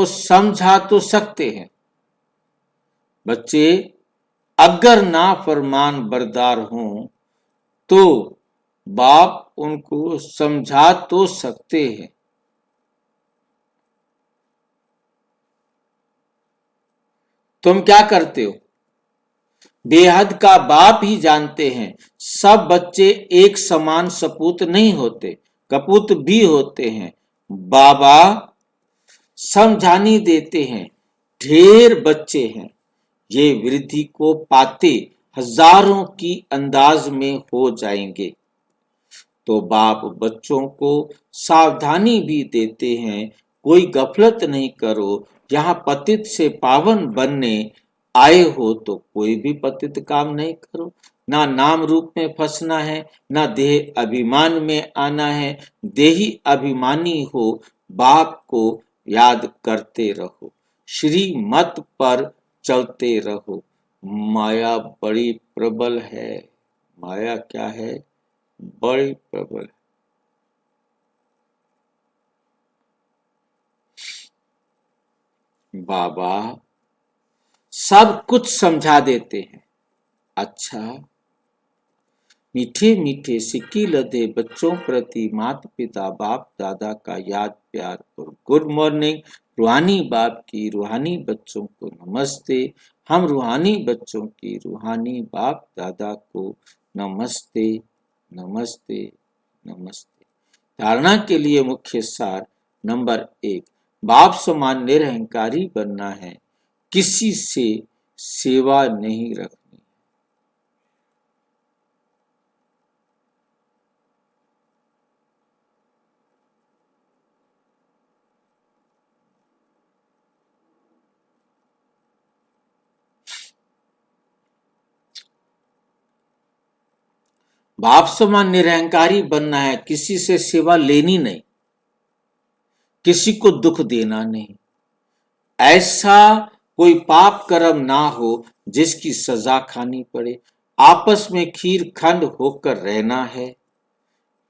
समझा तो सकते हैं। बच्चे अगर नाफरमान बरदार हों तो बाप उनको समझा तो सकते हैं, तुम क्या करते हो? बेहद का बाप ही जानते हैं सब बच्चे एक समान सपूत नहीं होते, कपूत भी होते हैं। बाबा समझानी देते हैं, ढेर बच्चे हैं, ये वृद्धि को पाते हजारों की अंदाज में हो जाएंगे। तो बाप बच्चों को सावधानी भी देते हैं, कोई गफलत नहीं करो, यहाँ पतित से पावन बनने आए हो तो कोई भी पतित काम नहीं करो। ना नाम रूप में फंसना है, ना देह अभिमान में आना है। देही अभिमानी हो, बाप को याद करते रहो, श्री मत पर चलते रहो। माया बड़ी प्रबल है, माया क्या है? बड़ी प्रबल। बाबा सब कुछ समझा देते हैं। अच्छा, मीठे मीठे सिक्की लदे बच्चों प्रति माता पिता बाप दादा का याद प्यार और गुड मॉर्निंग। रूहानी बाप की रूहानी बच्चों को नमस्ते। हम रूहानी बच्चों की रूहानी बाप दादा को नमस्ते नमस्ते नमस्ते। धारणा के लिए मुख्य सार नंबर 1, बाप समान निरहंकारी बनना है, किसी से सेवा नहीं रखनी। बाप समान निरहंकारी बनना है, किसी से सेवा लेनी नहीं, किसी को दुख देना नहीं। ऐसा कोई पाप कर्म ना हो जिसकी सजा खानी पड़े। आपस में खीर खंड होकर रहना है।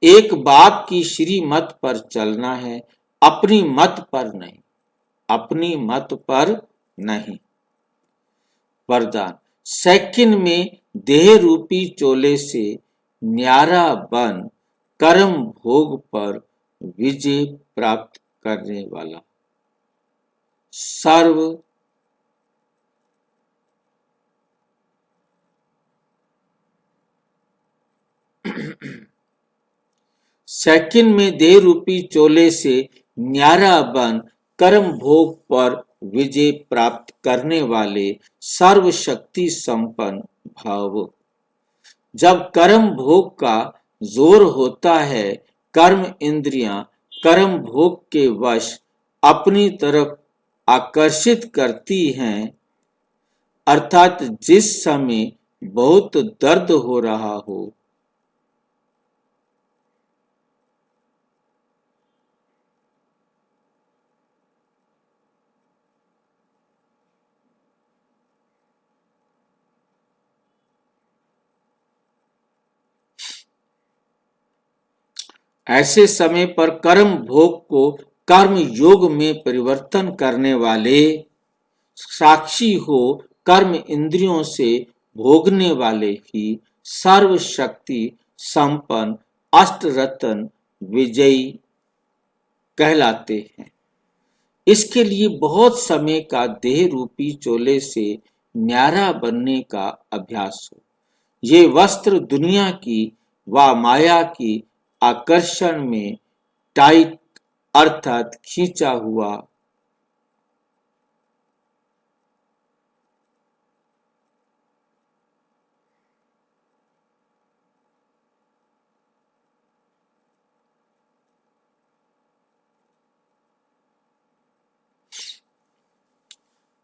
एक बाप की श्री मत पर चलना है, अपनी मत पर नहीं, अपनी मत पर नहीं। वरदान, सेकंड में देह रूपी चोले से न्यारा बन कर्म भोग पर विजय प्राप्त करने वाला, सर्व सेकंड में देह रूपी चोले से न्यारा बन कर्म भोग पर विजय प्राप्त करने वाले सर्वशक्ति संपन्न भाव। जब कर्म भोग का जोर होता है, कर्म इंद्रियां कर्म भोग के वश अपनी तरफ आकर्षित करती हैं, अर्थात जिस समय बहुत दर्द हो रहा हो, ऐसे समय पर कर्म भोग को कर्म योग में परिवर्तन करने वाले साक्षी हो, कर्म इंद्रियों से भोगने वाले ही सर्वशक्ति संपन्न अष्टरत्न विजयी कहलाते हैं। इसके लिए बहुत समय का देह रूपी चोले से न्यारा बनने का अभ्यास हो। ये वस्त्र दुनिया की व माया की आकर्षण में टाइट अर्थात खींचा हुआ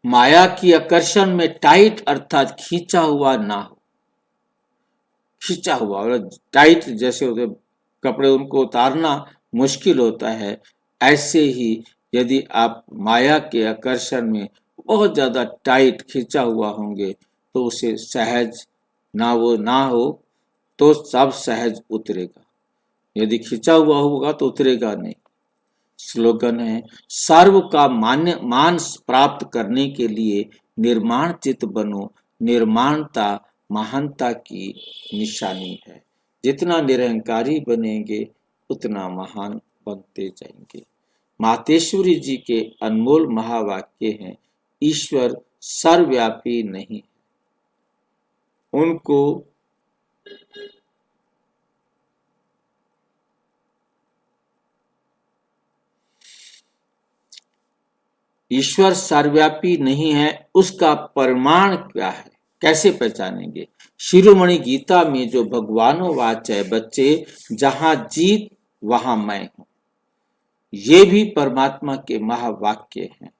माया की आकर्षण में टाइट अर्थात खींचा हुआ ना हो। खींचा हुआ और टाइट जैसे होते कपड़े, उनको उतारना मुश्किल होता है। ऐसे ही यदि आप माया के आकर्षण में बहुत ज्यादा टाइट खींचा हुआ होंगे तो उसे सहज ना हो तो सब सहज उतरेगा। यदि खींचा हुआ होगा तो उतरेगा नहीं। स्लोगन है, सर्व का मान प्राप्त करने के लिए निर्माण चित्त बनो, निर्माणता महानता की निशानी है। जितना निरहंकारी बनेंगे उतना महान बनते जाएंगे। मातेश्वरी जी के अनमोल महावाक्य हैं, ईश्वर सर्वव्यापी नहीं, उनको ईश्वर सर्वव्यापी नहीं है, उसका प्रमाण क्या है, कैसे पहचानेंगे? शिरोमणि गीता में जो भगवानो वाच है बच्चे, जहां जीत वहां मैं हूं, ये भी परमात्मा के महावाक्य हैं।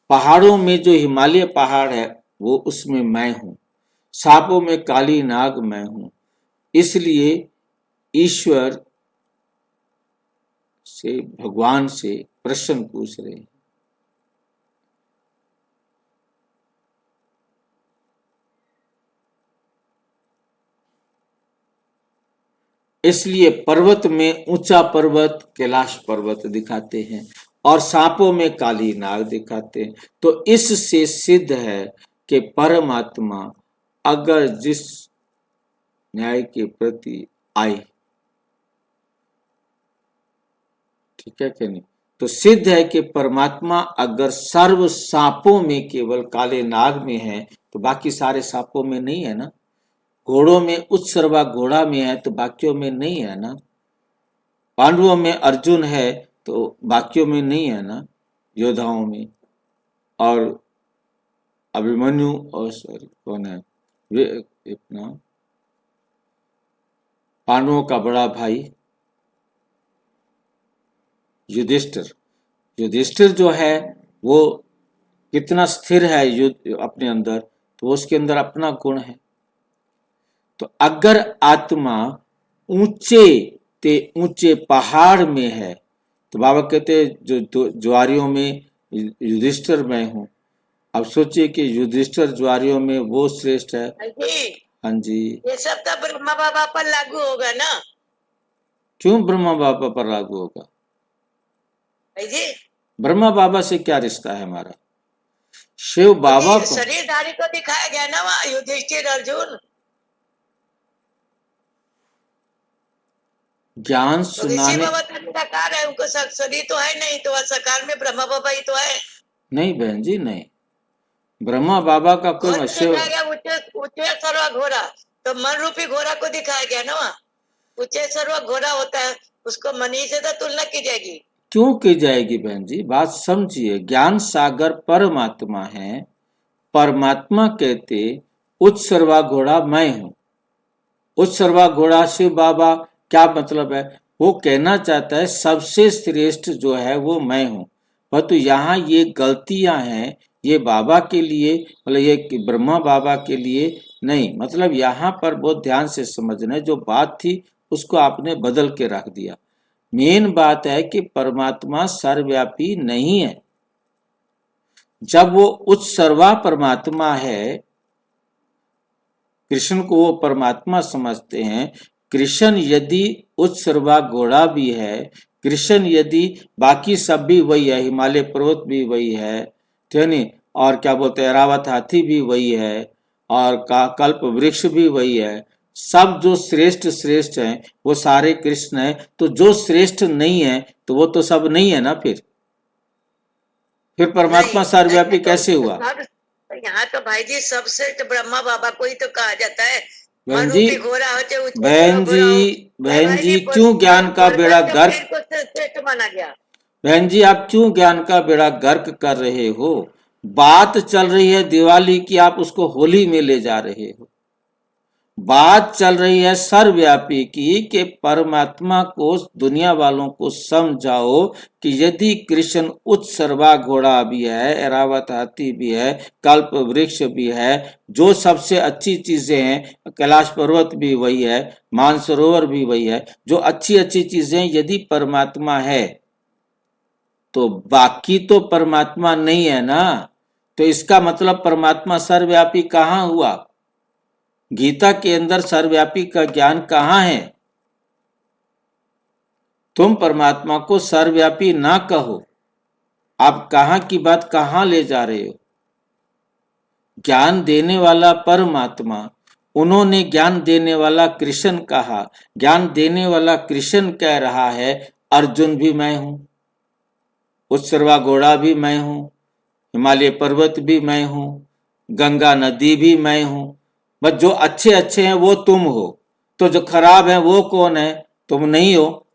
पहाड़ों में जो हिमालय पहाड़ है वो उसमें मैं हूं, सांपों में काली नाग मैं हूं। इसलिए ईश्वर से, भगवान से प्रश्न पूछ रहे हैं। इसलिए पर्वत में ऊंचा पर्वत कैलाश पर्वत दिखाते हैं और सांपों में काली नाग दिखाते हैं। तो इससे सिद्ध है कि परमात्मा अगर जिस न्याय के प्रति आए, ठीक है कि नहीं, तो सिद्ध है कि परमात्मा अगर सर्व सांपों में केवल काले नाग में है तो बाकी सारे सांपों में नहीं है ना। घोड़ों में उत्सर्वा घोड़ा में है तो बाकियों में नहीं है ना। पांडवों में अर्जुन है तो बाकियों में नहीं है ना, योद्धाओं में। और अभिमन्यु और सॉरी कौन है, वे अपना पांडवों का बड़ा भाई युधिष्ठिर, युधिष्ठिर जो है वो कितना स्थिर है युद्ध अपने अंदर, तो उसके अंदर अपना गुण है। तो अगर आत्मा ऊंचे ते ऊंचे पहाड़ में है तो बाबा कहते जो ज्वारियों में युधिष्ठिर मैं हूं। अब सोचिए कि युधिष्ठिर ज्वारियों में वो श्रेष्ठ है। हाँ जी, ये सब तो ब्रह्मा बाबा पर लागू होगा ना। क्यों ब्रह्मा बाबा पर लागू होगा? जी, ब्रह्मा बाबा से क्या रिश्ता है हमारा? शिव बाबा को शरीरधारी को दिखाया गया ना वहाँ, युधिष्ठिर अर्जुन। ज्ञान ऋषि सुनाने बाबा तो निराकार है, उनको शरीर तो है नहीं, तो सकार में ब्रह्मा बाबा ही तो है। नहीं बहन जी, नहीं, ब्रह्मा बाबा का कोई और शिव दिखाया गया ऊंचे सर्वा घोड़ा, तो मन रूपी घोड़ा को दिखाया गया ना वहाँ। ऊंचे सर्वा घोड़ा होता है, उसको मनी से तो तुलना की जाएगी। क्यों की जाएगी बहन जी? बात समझिए, ज्ञान सागर परमात्मा है। परमात्मा कहते उच्च सर्वा घोड़ा मैं हूं। उच्च सर्वा घोड़ा शिव बाबा, क्या मतलब है? वो कहना चाहता है सबसे श्रेष्ठ जो है वो मैं हूं। परंतु यहाँ ये गलतियां हैं, ये बाबा के लिए, मतलब ये ब्रह्मा बाबा के लिए नहीं। मतलब यहाँ पर बहुत ध्यान से समझना है, जो बात थी उसको आपने बदल के रख दिया। मेन बात है कि परमात्मा सर्वव्यापी नहीं है। जब वो उच्च सर्वा परमात्मा है, कृष्ण को वो परमात्मा समझते हैं। कृष्ण यदि उच्च सर्वा घोड़ा भी है, कृष्ण यदि बाकी सब भी वही है, हिमालय पर्वत भी वही है, ठीक है, और क्या बोलते हैं ऐरावत हाथी भी वही है, और कल्प वृक्ष भी वही है, सब जो श्रेष्ठ श्रेष्ठ हैं वो सारे कृष्ण हैं। तो जो श्रेष्ठ नहीं है तो वो तो सब नहीं है ना। फिर परमात्मा सर्वव्यापी कैसे हुआ? यहाँ तो भाई जी सबसे ब्रह्मा बाबा को ही तो कहा जाता है। बहन जी, क्यों ज्ञान का बेड़ा गर्क माना गया? बहन जी, आप क्यों ज्ञान का बेड़ा गर्क कर रहे हो? बात चल रही है दिवाली की, आप उसको होली में ले जा रहे हो। बात चल रही है सर्वव्यापी की, कि परमात्मा को दुनिया वालों को समझाओ कि यदि कृष्ण उच्च सर्वा घोड़ा भी है, ऐरावत हाथी भी है, कल्प वृक्ष भी है, जो सबसे अच्छी चीजें हैं, कैलाश पर्वत भी वही है, मानसरोवर भी वही है, जो अच्छी अच्छी चीजें यदि परमात्मा है तो बाकी तो परमात्मा नहीं है ना। तो इसका मतलब परमात्मा सर्वव्यापी कहाँ हुआ? गीता के अंदर सर्वव्यापी का ज्ञान कहाँ है? तुम परमात्मा को सर्वव्यापी ना कहो। आप कहाँ की बात कहाँ ले जा रहे हो? ज्ञान देने वाला परमात्मा उन्होंने ज्ञान देने वाला कृष्ण कहा। ज्ञान देने वाला कृष्ण कह रहा है अर्जुन भी मैं हूं, उत्सर्वा घोड़ा भी मैं हूं, हिमालय पर्वत भी मैं हूं, गंगा नदी भी मैं हूं। बस जो अच्छे अच्छे हैं वो तुम हो, तो जो खराब है वो कौन है? तुम नहीं हो।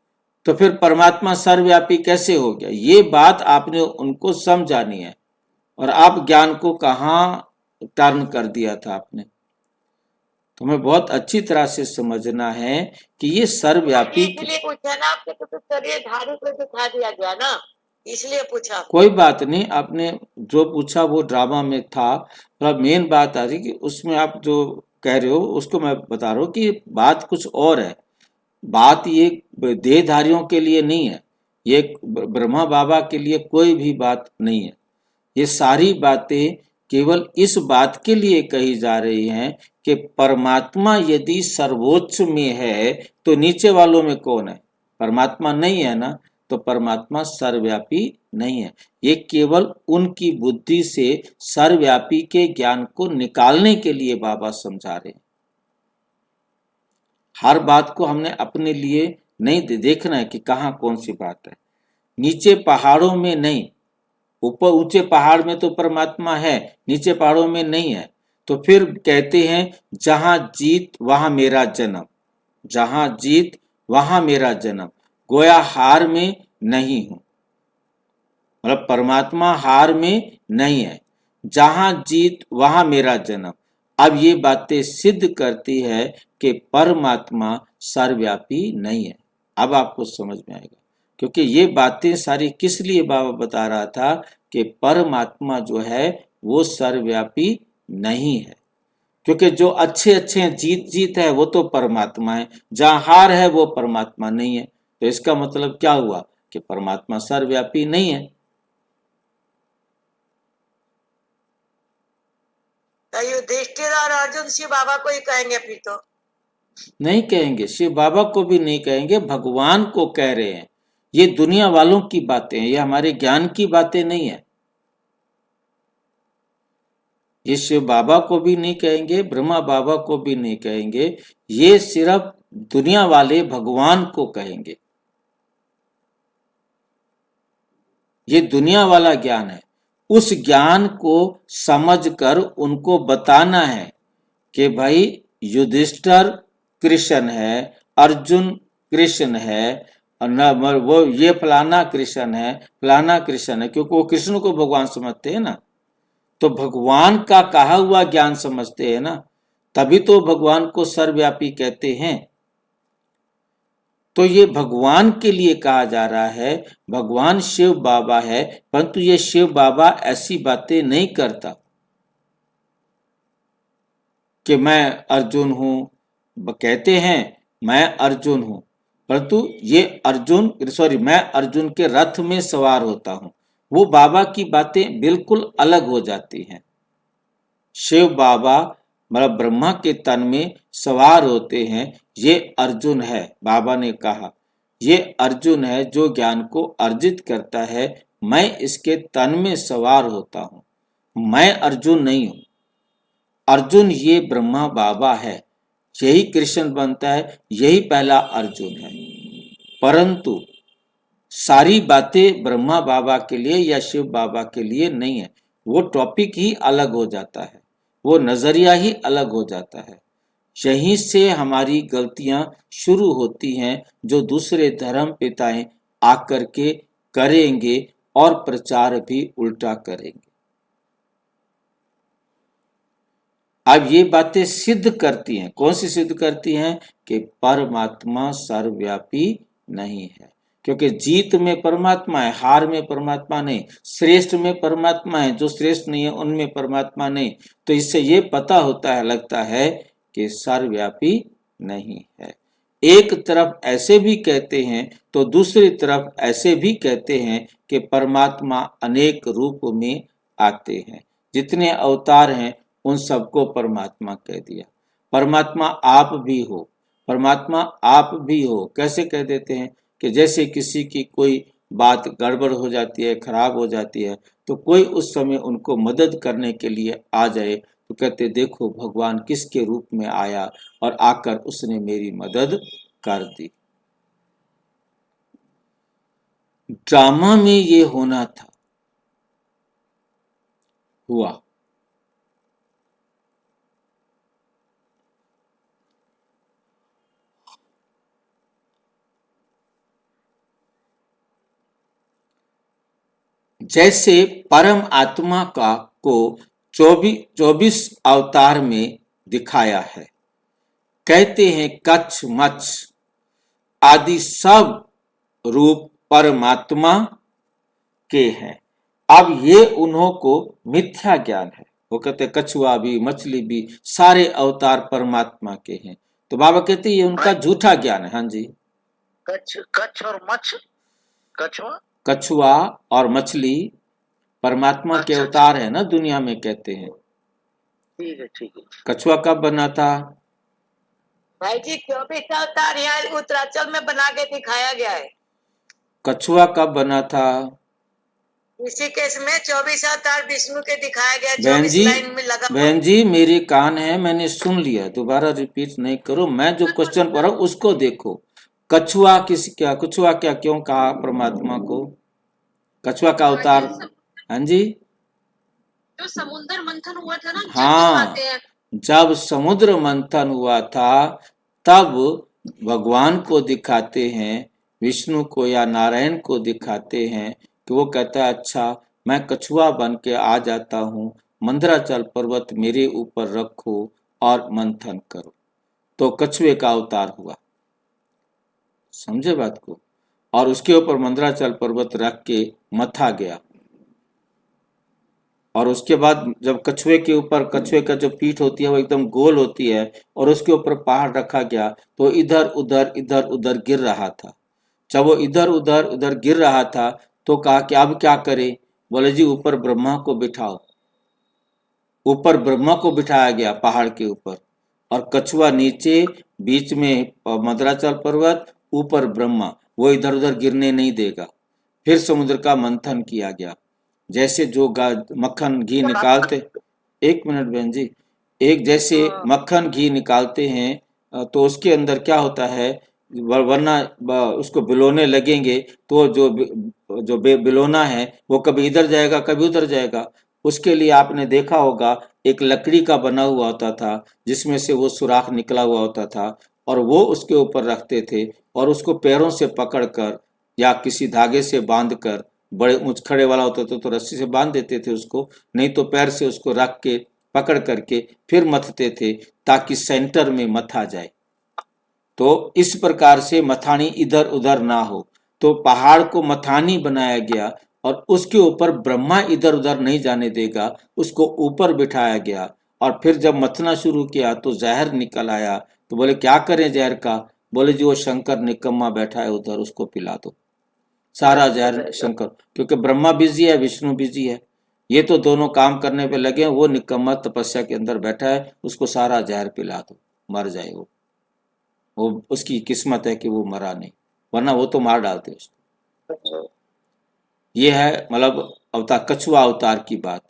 तो फिर परमात्मा सर्वव्यापी कैसे हो गया? ये बात आपने उनको समझानी है। और आप ज्ञान को कहाँ टर्न कर दिया था आपने? तुम्हें बहुत अच्छी तरह से समझना है कि ये सर्वव्यापी। इसलिए पूछा ना आपके, तो चलिए धारी को दिखा दिया गया ना, इसलिए पूछा। कोई बात नहीं, आपने जो पूछा वो ड्रामा में था। और मेन बात आ रही कि उसमें आप जो कह रहे हो उसको मैं बता रहा हूँ कि बात कुछ और है। बात ये देहधारियों के लिए नहीं है, ये ब्रह्मा बाबा के लिए कोई भी बात नहीं है। ये सारी बातें केवल इस बात के लिए कही जा रही हैं कि परमात्मा यदि सर्वोच्च में है तो नीचे वालों में कौन है? परमात्मा नहीं है ना, तो परमात्मा सर्वव्यापी नहीं है। ये केवल उनकी बुद्धि से सर्वव्यापी के ज्ञान को निकालने के लिए बाबा समझा रहे हैं। हर बात को हमने अपने लिए नहीं देखना है कि कहाँ कौन सी बात है। नीचे पहाड़ों में नहीं, ऊपर ऊंचे पहाड़ में तो परमात्मा है, नीचे पहाड़ों में नहीं है। तो फिर कहते हैं जहां जीत वहां मेरा जन्म, जहां जीत वहां मेरा जन्म। गोया हार में नहीं हूं, मतलब परमात्मा हार में नहीं है। जहां जीत वहां मेरा जन्म। अब ये बातें सिद्ध करती है कि परमात्मा सर्वव्यापी नहीं है। अब आपको समझ में आएगा, क्योंकि ये बातें सारी किस लिए बाबा बता रहा था कि परमात्मा जो है वो सर्वव्यापी नहीं है। क्योंकि जो अच्छे अच्छे हैं, जीत जीत है, वो तो परमात्मा है, जहां हार है वो परमात्मा नहीं है। तो इसका मतलब क्या हुआ कि परमात्मा सर्वव्यापी नहीं है। युधिष्ठिर और अर्जुन शिव बाबा को ही कहेंगे फिर तो? नहीं कहेंगे, शिव बाबा को भी नहीं कहेंगे, भगवान को कह रहे हैं। ये दुनिया वालों की बातें हैं, ये हमारे ज्ञान की बातें नहीं है। ये शिव बाबा को भी नहीं कहेंगे, ब्रह्मा बाबा को भी नहीं कहेंगे, ये सिर्फ दुनिया वाले भगवान को कहेंगे। ये दुनिया वाला ज्ञान है। उस ज्ञान को समझकर उनको बताना है कि भाई युधिष्ठिर कृष्ण है, अर्जुन कृष्ण है, वो ये फलाना कृष्ण है, फलाना कृष्ण है, क्योंकि वो कृष्ण को भगवान समझते हैं ना। तो भगवान का कहा हुआ ज्ञान समझते हैं ना, तभी तो भगवान को सर्वव्यापी कहते हैं। तो ये भगवान के लिए कहा जा रहा है। भगवान शिव बाबा है, परंतु ये शिव बाबा ऐसी बातें नहीं करता कि मैं अर्जुन हूं। कहते हैं मैं अर्जुन हूं, परंतु ये मैं अर्जुन के रथ में सवार होता हूं। वो बाबा की बातें बिल्कुल अलग हो जाती हैं। शिव बाबा मतलब ब्रह्मा के तन में सवार होते हैं। ये अर्जुन है, बाबा ने कहा ये अर्जुन है जो ज्ञान को अर्जित करता है। मैं इसके तन में सवार होता हूं, मैं अर्जुन नहीं हूं। अर्जुन ये ब्रह्मा बाबा है, यही कृष्ण बनता है, यही पहला अर्जुन है। परंतु सारी बातें ब्रह्मा बाबा के लिए या शिव बाबा के लिए नहीं है। वो टॉपिक ही अलग हो जाता है, वो नजरिया ही अलग हो जाता है। यहीं से हमारी गलतियां शुरू होती हैं, जो दूसरे धर्म पिताएं आकर के करेंगे और प्रचार भी उल्टा करेंगे। अब ये बातें सिद्ध करती हैं, कौन सी सिद्ध करती हैं? कि परमात्मा सर्वव्यापी नहीं है। क्योंकि जीत में परमात्मा है, हार में परमात्मा नहीं, श्रेष्ठ में परमात्मा है, जो श्रेष्ठ नहीं है उनमें परमात्मा नहीं। तो इससे ये पता होता है, लगता है कि सर्वव्यापी नहीं है। एक तरफ ऐसे भी कहते हैं तो दूसरी तरफ ऐसे भी कहते हैं कि परमात्मा अनेक रूप में आते हैं। जितने अवतार हैं उन सबको परमात्मा कह दिया। परमात्मा आप भी हो, परमात्मा आप भी हो। कैसे कह देते हैं? कि जैसे किसी की कोई बात गड़बड़ हो जाती है, खराब हो जाती है, तो कोई उस समय उनको मदद करने के लिए आ जाए, तो कहते देखो भगवान किसके रूप में आया और आकर उसने मेरी मदद कर दी। ड्रामा में ये होना था, हुआ। जैसे परम आत्मा का को 24 अवतार में दिखाया है। कहते हैं कच्छ मच्छ आदि सब रूप परमात्मा के हैं। अब ये उन्हों को मिथ्या ज्ञान है। वो कहते कछुआ भी मछली भी सारे अवतार परमात्मा के हैं। तो बाबा कहते ये उनका झूठा ज्ञान है। हाँ जी, कच्छ और मच्छ, कछुआ कछुआ और मछली परमात्मा के अच्छा, अवतार है ना दुनिया में, कहते हैं। ठीक है ठीक है। कछुआ कब बना था? भाई जी 24 अवतार यहाँ उत्तरांचल में बना के दिखाया गया है। कछुआ कब बना था? इसी केस में 24 अवतार विष्णु के दिखाया गया। बहन 24 जी, लाइन में लगा। बहन जी मेरे कान है, मैंने सुन लिया, दोबारा रिपीट नहीं करो। मैं जो क्वेश्चन पढ़ा उसको देखो। कछुआ कछुआ क्या क्यों कहा परमात्मा को? कछुआ का अवतार? हाँ जी, जो समुद्र मंथन हुआ था ना, जब हाँ, दिखाते हैं। जब समुद्र मंथन हुआ था तब भगवान को दिखाते हैं, विष्णु को या नारायण को दिखाते हैं कि वो कहता है अच्छा मैं कछुआ बन के आ जाता हूँ, मंदराचल पर्वत मेरे ऊपर रखो और मंथन करो। तो कछुए का अवतार हुआ, समझे बात को? और उसके ऊपर मंदराचल पर्वत रख के मथा गया। और उसके बाद जब कछुए के ऊपर, कछुए का जो पीठ होती है वो एकदम गोल होती है और उसके ऊपर पहाड़ रखा गया तो इधर उधर गिर रहा था। जब वो इधर उधर गिर रहा था तो कहा कि अब क्या करें? बोले जी ऊपर ब्रह्मा को बिठाओ। ऊपर ब्रह्मा को बिठाया गया पहाड़ के ऊपर और कछुआ नीचे, बीच में मंदराचल पर्वत, ऊपर ब्रह्मा, वो इधर उधर गिरने नहीं देगा। फिर समुद्र का मंथन किया गया। जैसे जो मक्खन घी निकालते, एक मिनट बहन जी, एक जैसे मक्खन घी निकालते हैं तो उसके अंदर क्या होता है, वरना उसको बिलोने लगेंगे तो जो बिलोना है वो कभी इधर जाएगा कभी उधर जाएगा। उसके लिए आपने देखा होगा एक लकड़ी का बना हुआ होता था जिसमें से वो सुराख निकला हुआ होता था और वो उसके ऊपर रखते थे और उसको पैरों से पकड़कर या किसी धागे से बांधकर, बड़े ऊंच खड़े वाला होता था तो रस्सी से बांध देते थे उसको, नहीं तो पैर से उसको रख के पकड़ करके फिर मथते थे ताकि सेंटर में मथा जाए। तो इस प्रकार से मथानी इधर उधर ना हो। तो पहाड़ को मथानी बनाया गया और उसके ऊपर ब्रह्मा इधर उधर नहीं जाने देगा, उसको ऊपर बिठाया गया। और फिर जब मथना शुरू किया तो जहर निकल आया। तो बोले क्या करें जहर का? बोले जी वो शंकर निकम्मा बैठा है उधर, उसको पिला दो सारा जहर। शंकर, क्योंकि ब्रह्मा बिजी है, विष्णु बिजी है, ये तो दोनों काम करने पे लगे हैं। वो निकम्मा तपस्या के अंदर बैठा है, उसको सारा जहर पिला दो, मर जाए वो उसकी किस्मत है कि वो मरा नहीं, वरना वो तो मार डालते उसको। ये है मतलब अवतार, कछुआ अवतार की बात।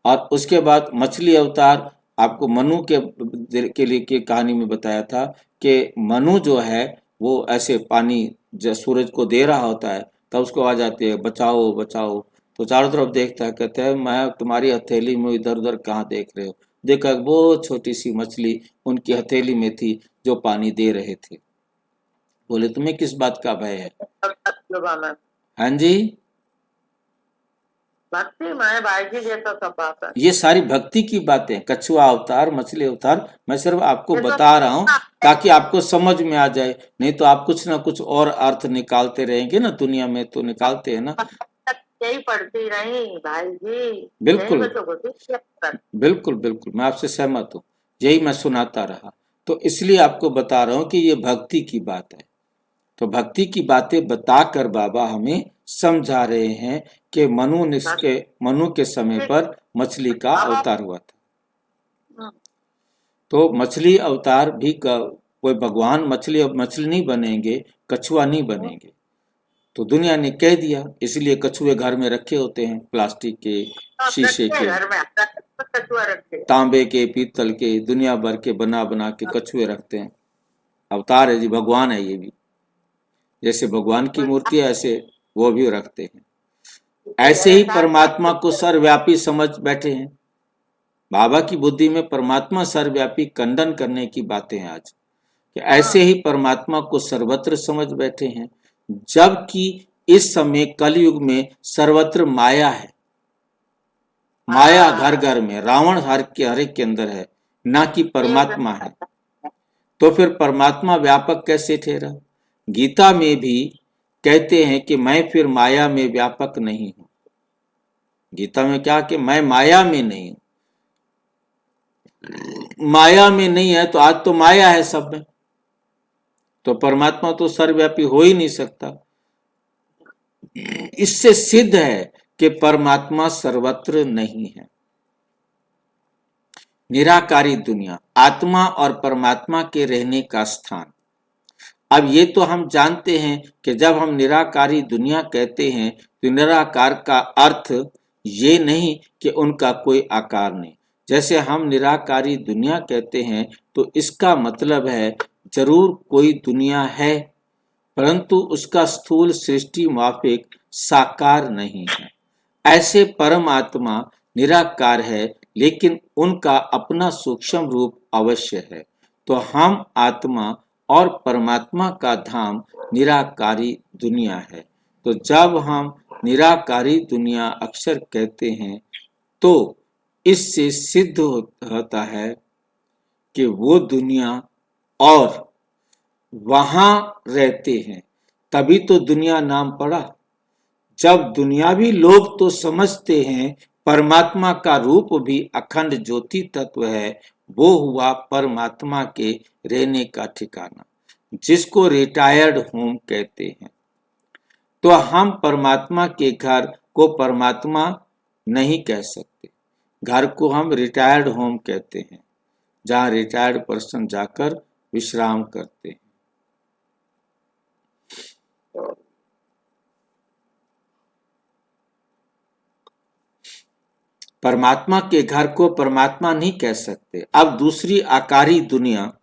और उसके बाद मछली अवतार आपको मनु के लिए की कहानी में बताया था कि मनु जो है वो ऐसे पानी जब सूरज को दे रहा होता है तब उसको आवाज आती है बचाओ बचाओ। तो चारों तरफ देखता है, कहते हैं मैं तुम्हारी हथेली में इधर उधर कहाँ देख रहे हो? देखा वो छोटी सी मछली उनकी हथेली में थी जो पानी दे रहे थे। बोले तुम्हें किस बात का भय है? हाँ जी, भक्ति में भाई जी जैसा सब बात है। ये सारी भक्ति की बातें, कछुआ अवतार, मछली अवतार, मैं सिर्फ आपको बता रहा हूँ ताकि आपको समझ में आ जाए। नहीं तो आप कुछ ना कुछ और अर्थ निकालते रहेंगे ना, दुनिया में तो निकालते हैं ना। यही पढ़ती रही भाई जी। बिल्कुल यही तो होती है। बिल्कुल बिल्कुल, मैं आपसे सहमत हूँ, यही मैं सुनाता रहा। तो इसलिए आपको बता रहा हूँ कि ये भक्ति की बात है। तो भक्ति की बातें बताकर बाबा हमें समझा रहे हैं कि मनु के समय पर मछली का अवतार हुआ था। तो मछली अवतार भी कोई भगवान मछली नहीं बनेंगे, कछुआ नहीं बनेंगे। तो दुनिया ने कह दिया, इसलिए कछुए घर में रखे होते हैं, प्लास्टिक के, शीशे के। घर में कछुआ रखते हैं। तांबे के, पीतल के, दुनिया भर के बना बना के कछुए रखते हैं। अवतार है जी, भगवान है ये भी। जैसे भगवान की मूर्ति है ऐसे वो भी रखते हैं। ऐसे ही परमात्मा को सर्वव्यापी समझ बैठे हैं। बाबा की बुद्धि में परमात्मा सर्वव्यापी खंडन करने की बातें हैं आज, कि ऐसे ही परमात्मा को सर्वत्र समझ बैठे हैं, जबकि इस समय कलयुग में सर्वत्र माया है। माया घर घर में, रावण हर एक के अंदर है, ना कि परमात्मा है। तो फिर परमात्मा व्यापक कैसे ठहरा? गीता में भी कहते हैं कि मैं फिर माया में व्यापक नहीं हूं। गीता में क्या कि मैं माया में नहीं हूं। माया में नहीं है तो आज तो माया है सब में, तो परमात्मा तो सर्वव्यापी हो ही नहीं सकता। इससे सिद्ध है कि परमात्मा सर्वत्र नहीं है। निराकारी दुनिया, आत्मा और परमात्मा के रहने का स्थान। अब ये तो हम जानते हैं कि जब हम निराकारी दुनिया कहते हैं तो निराकार का अर्थ ये नहीं कि उनका कोई आकार नहीं। जैसे हम निराकारी दुनिया कहते हैं तो इसका मतलब है जरूर कोई दुनिया है, परंतु उसका स्थूल सृष्टि माफिक साकार नहीं है। ऐसे परमात्मा निराकार है, लेकिन उनका अपना सूक्ष्म रूप अवश्य है। तो हम आत्मा और परमात्मा का धाम निराकारी दुनिया है। तो जब हम निराकारी दुनिया अक्सर कहते हैं तो इससे सिद्ध होता है कि वो दुनिया और वहां रहते हैं, तभी तो दुनिया नाम पड़ा। जब दुनियावी लोग तो समझते हैं परमात्मा का रूप भी अखंड ज्योति तत्व है, वो हुआ परमात्मा के रहने का ठिकाना, जिसको रिटायर्ड होम कहते हैं। तो हम परमात्मा के घर को परमात्मा नहीं कह सकते, घर को हम रिटायर्ड होम कहते हैं, जहां रिटायर्ड पर्सन जाकर विश्राम करते हैं। परमात्मा के घर को परमात्मा नहीं कह सकते। अब दूसरी आकारी दुनिया,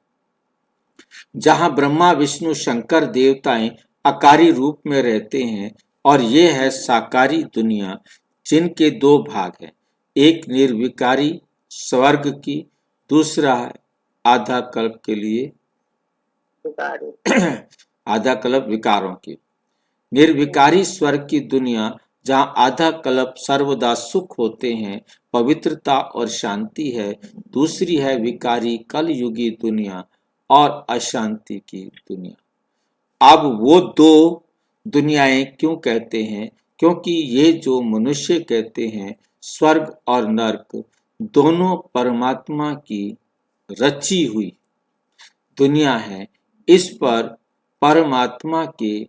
जहां ब्रह्मा विष्णु शंकर देवताएं आकारी रूप में रहते हैं, और ये है साकारी दुनिया, जिनके दो भाग हैं, एक निर्विकारी स्वर्ग की, दूसरा है आधा कल्प के लिए आधा कल्प विकारों की। निर्विकारी स्वर्ग की दुनिया, जहां आधा कल्प सर्वदा सुख होते हैं, पवित्रता और शांति है। दूसरी है विकारी कलयुगी दुनिया और अशांति की दुनिया। अब वो दो दुनियाएं क्यों कहते हैं? क्योंकि ये जो मनुष्य कहते हैं स्वर्ग और नरक, दोनों परमात्मा की रची हुई दुनिया है। इस पर परमात्मा के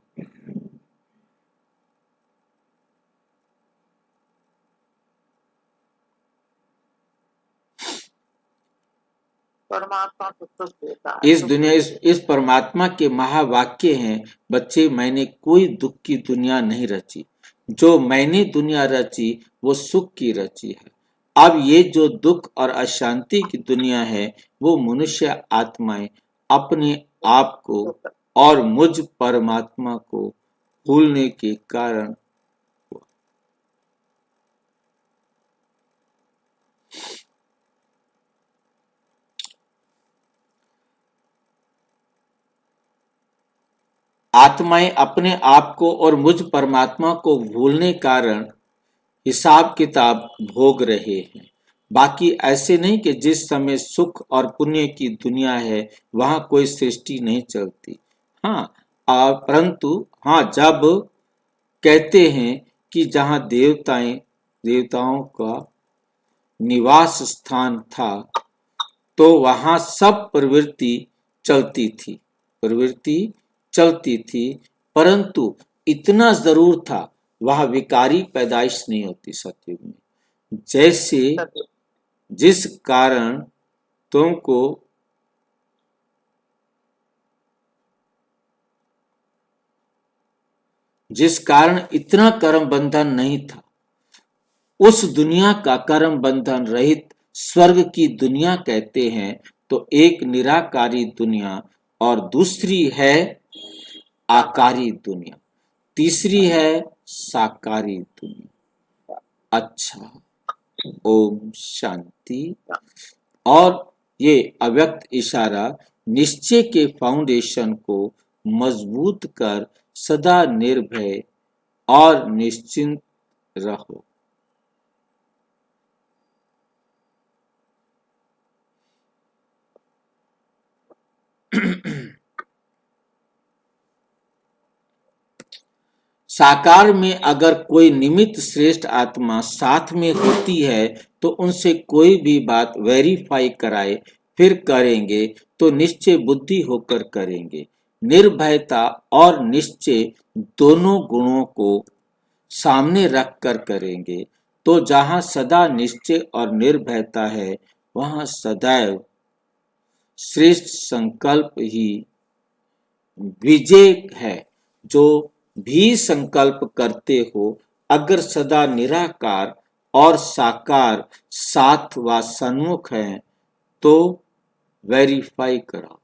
परमात्मा को सुख देता है। इस दुनिया इस परमात्मा के महावाक्य हैं, बच्चे मैंने कोई दुख की दुनिया नहीं रची, जो मैंने दुनिया रची वो सुख की रची है। अब ये जो दुख और अशांति की दुनिया है, वो मनुष्य आत्माएं अपने आप को और मुझ परमात्मा को भूलने के कारण आत्माएं अपने आप को और मुझ परमात्मा को भूलने कारण हिसाब किताब भोग रहे हैं। बाकी ऐसे नहीं कि जिस समय सुख और पुण्य की दुनिया है वहां कोई सृष्टि नहीं चलती। हाँ, परंतु हाँ, जब कहते हैं कि जहां देवताओं का निवास स्थान था, तो वहां सब प्रवृत्ति चलती थी, परंतु इतना जरूर था, वहां विकारी पैदाइश नहीं होती सतयुग में। जैसे जिस कारण तुमको जिस कारण इतना कर्म बंधन नहीं था, उस दुनिया का कर्म बंधन रहित स्वर्ग की दुनिया कहते हैं। तो एक निराकारी दुनिया और दूसरी है आकारी दुनिया, तीसरी है साकारी दुनिया। अच्छा, ओम शांति। और ये अव्यक्त इशारा निश्चय के फाउंडेशन को मजबूत कर सदा निर्भय और निश्चिंत रहो। साकार में अगर कोई निमित्त श्रेष्ठ आत्मा साथ में होती है तो उनसे कोई भी बात वेरीफाई कराए फिर करेंगे तो निश्चय बुद्धि होकर करेंगे। निर्भयता और निश्चय दोनों गुणों को सामने रखकर करेंगे। तो जहां सदा निश्चय और निर्भयता है वहां सदैव श्रेष्ठ संकल्प ही विजय है। जो भी संकल्प करते हो, अगर सदा निराकार और साकार साथ व सन्मुख हैं तो वेरीफाई कराओ।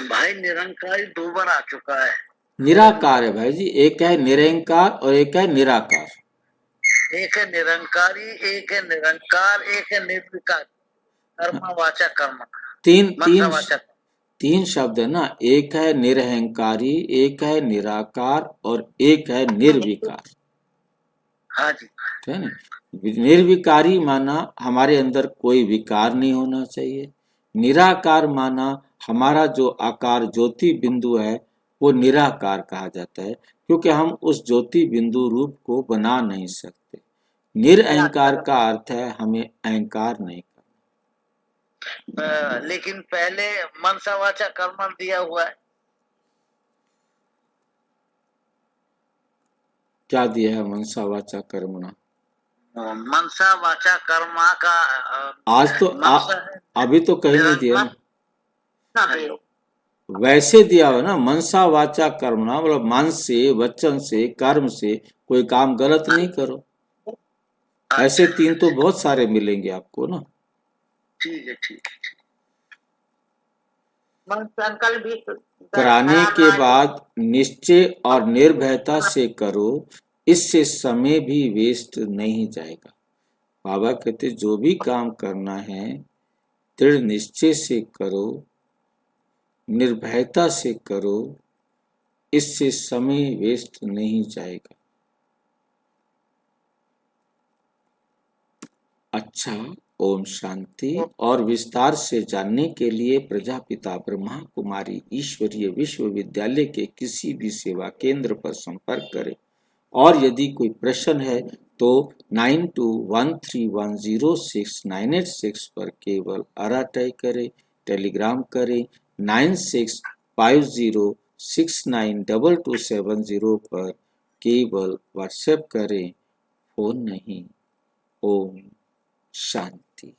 भाई निरंकारी 2 बार आ चुका है। निराकार है भाई जी, एक है निरंकार और एक है निराकार। एक है निरंकारी, एक है निरंकार, एक है निर्विकार। कर्म वाचा कर्म, तीन शब्द है ना, एक है निरहंकारी, एक है निराकार और एक है निर्विकार। हाँ जी, है ना। निर्विकारी माना हमारे अंदर कोई विकार नहीं होना चाहिए। निराकार माना हमारा जो आकार ज्योति बिंदु है वो निराकार कहा जाता है, क्योंकि हम उस ज्योति बिंदु रूप को बना नहीं सकते। निरअहंकार का अर्थ है हमें अहंकार नहीं करना। लेकिन पहले मनसा वाचा कर्म दिया हुआ है। क्या दिया है मनसा वाचा कर्मणा? मनसा वाचा कर्मा का आज तो अभी तो कहीं नहीं दिया ना। वैसे दिया हो ना, मनसा वाचा कर्मणा, मतलब मन से, वचन से, कर्म से कोई काम गलत नहीं करो। ऐसे 3 तो बहुत सारे मिलेंगे आपको ना। ठीक है, ठीक है। संकल्प भी कराने के बाद निश्चय और निर्भयता से करो, इससे समय भी वेस्ट नहीं जाएगा। बाबा कहते जो भी काम करना है दृढ़ निश्चय से करो, निर्भयता से करो, इससे समय वेस्ट नहीं जाएगा। अच्छा, ओम शांति। और विस्तार से जानने के लिए प्रजापिता ब्रह्मा कुमारी ईश्वरीय विश्वविद्यालय के किसी भी सेवा केंद्र पर संपर्क करें। और यदि कोई प्रश्न है तो 9213106986 पर केवल अराटाई करें, टेलीग्राम करें 9650692270 पर केवल व्हाट्सएप करें, फोन नहीं। ओम शांति।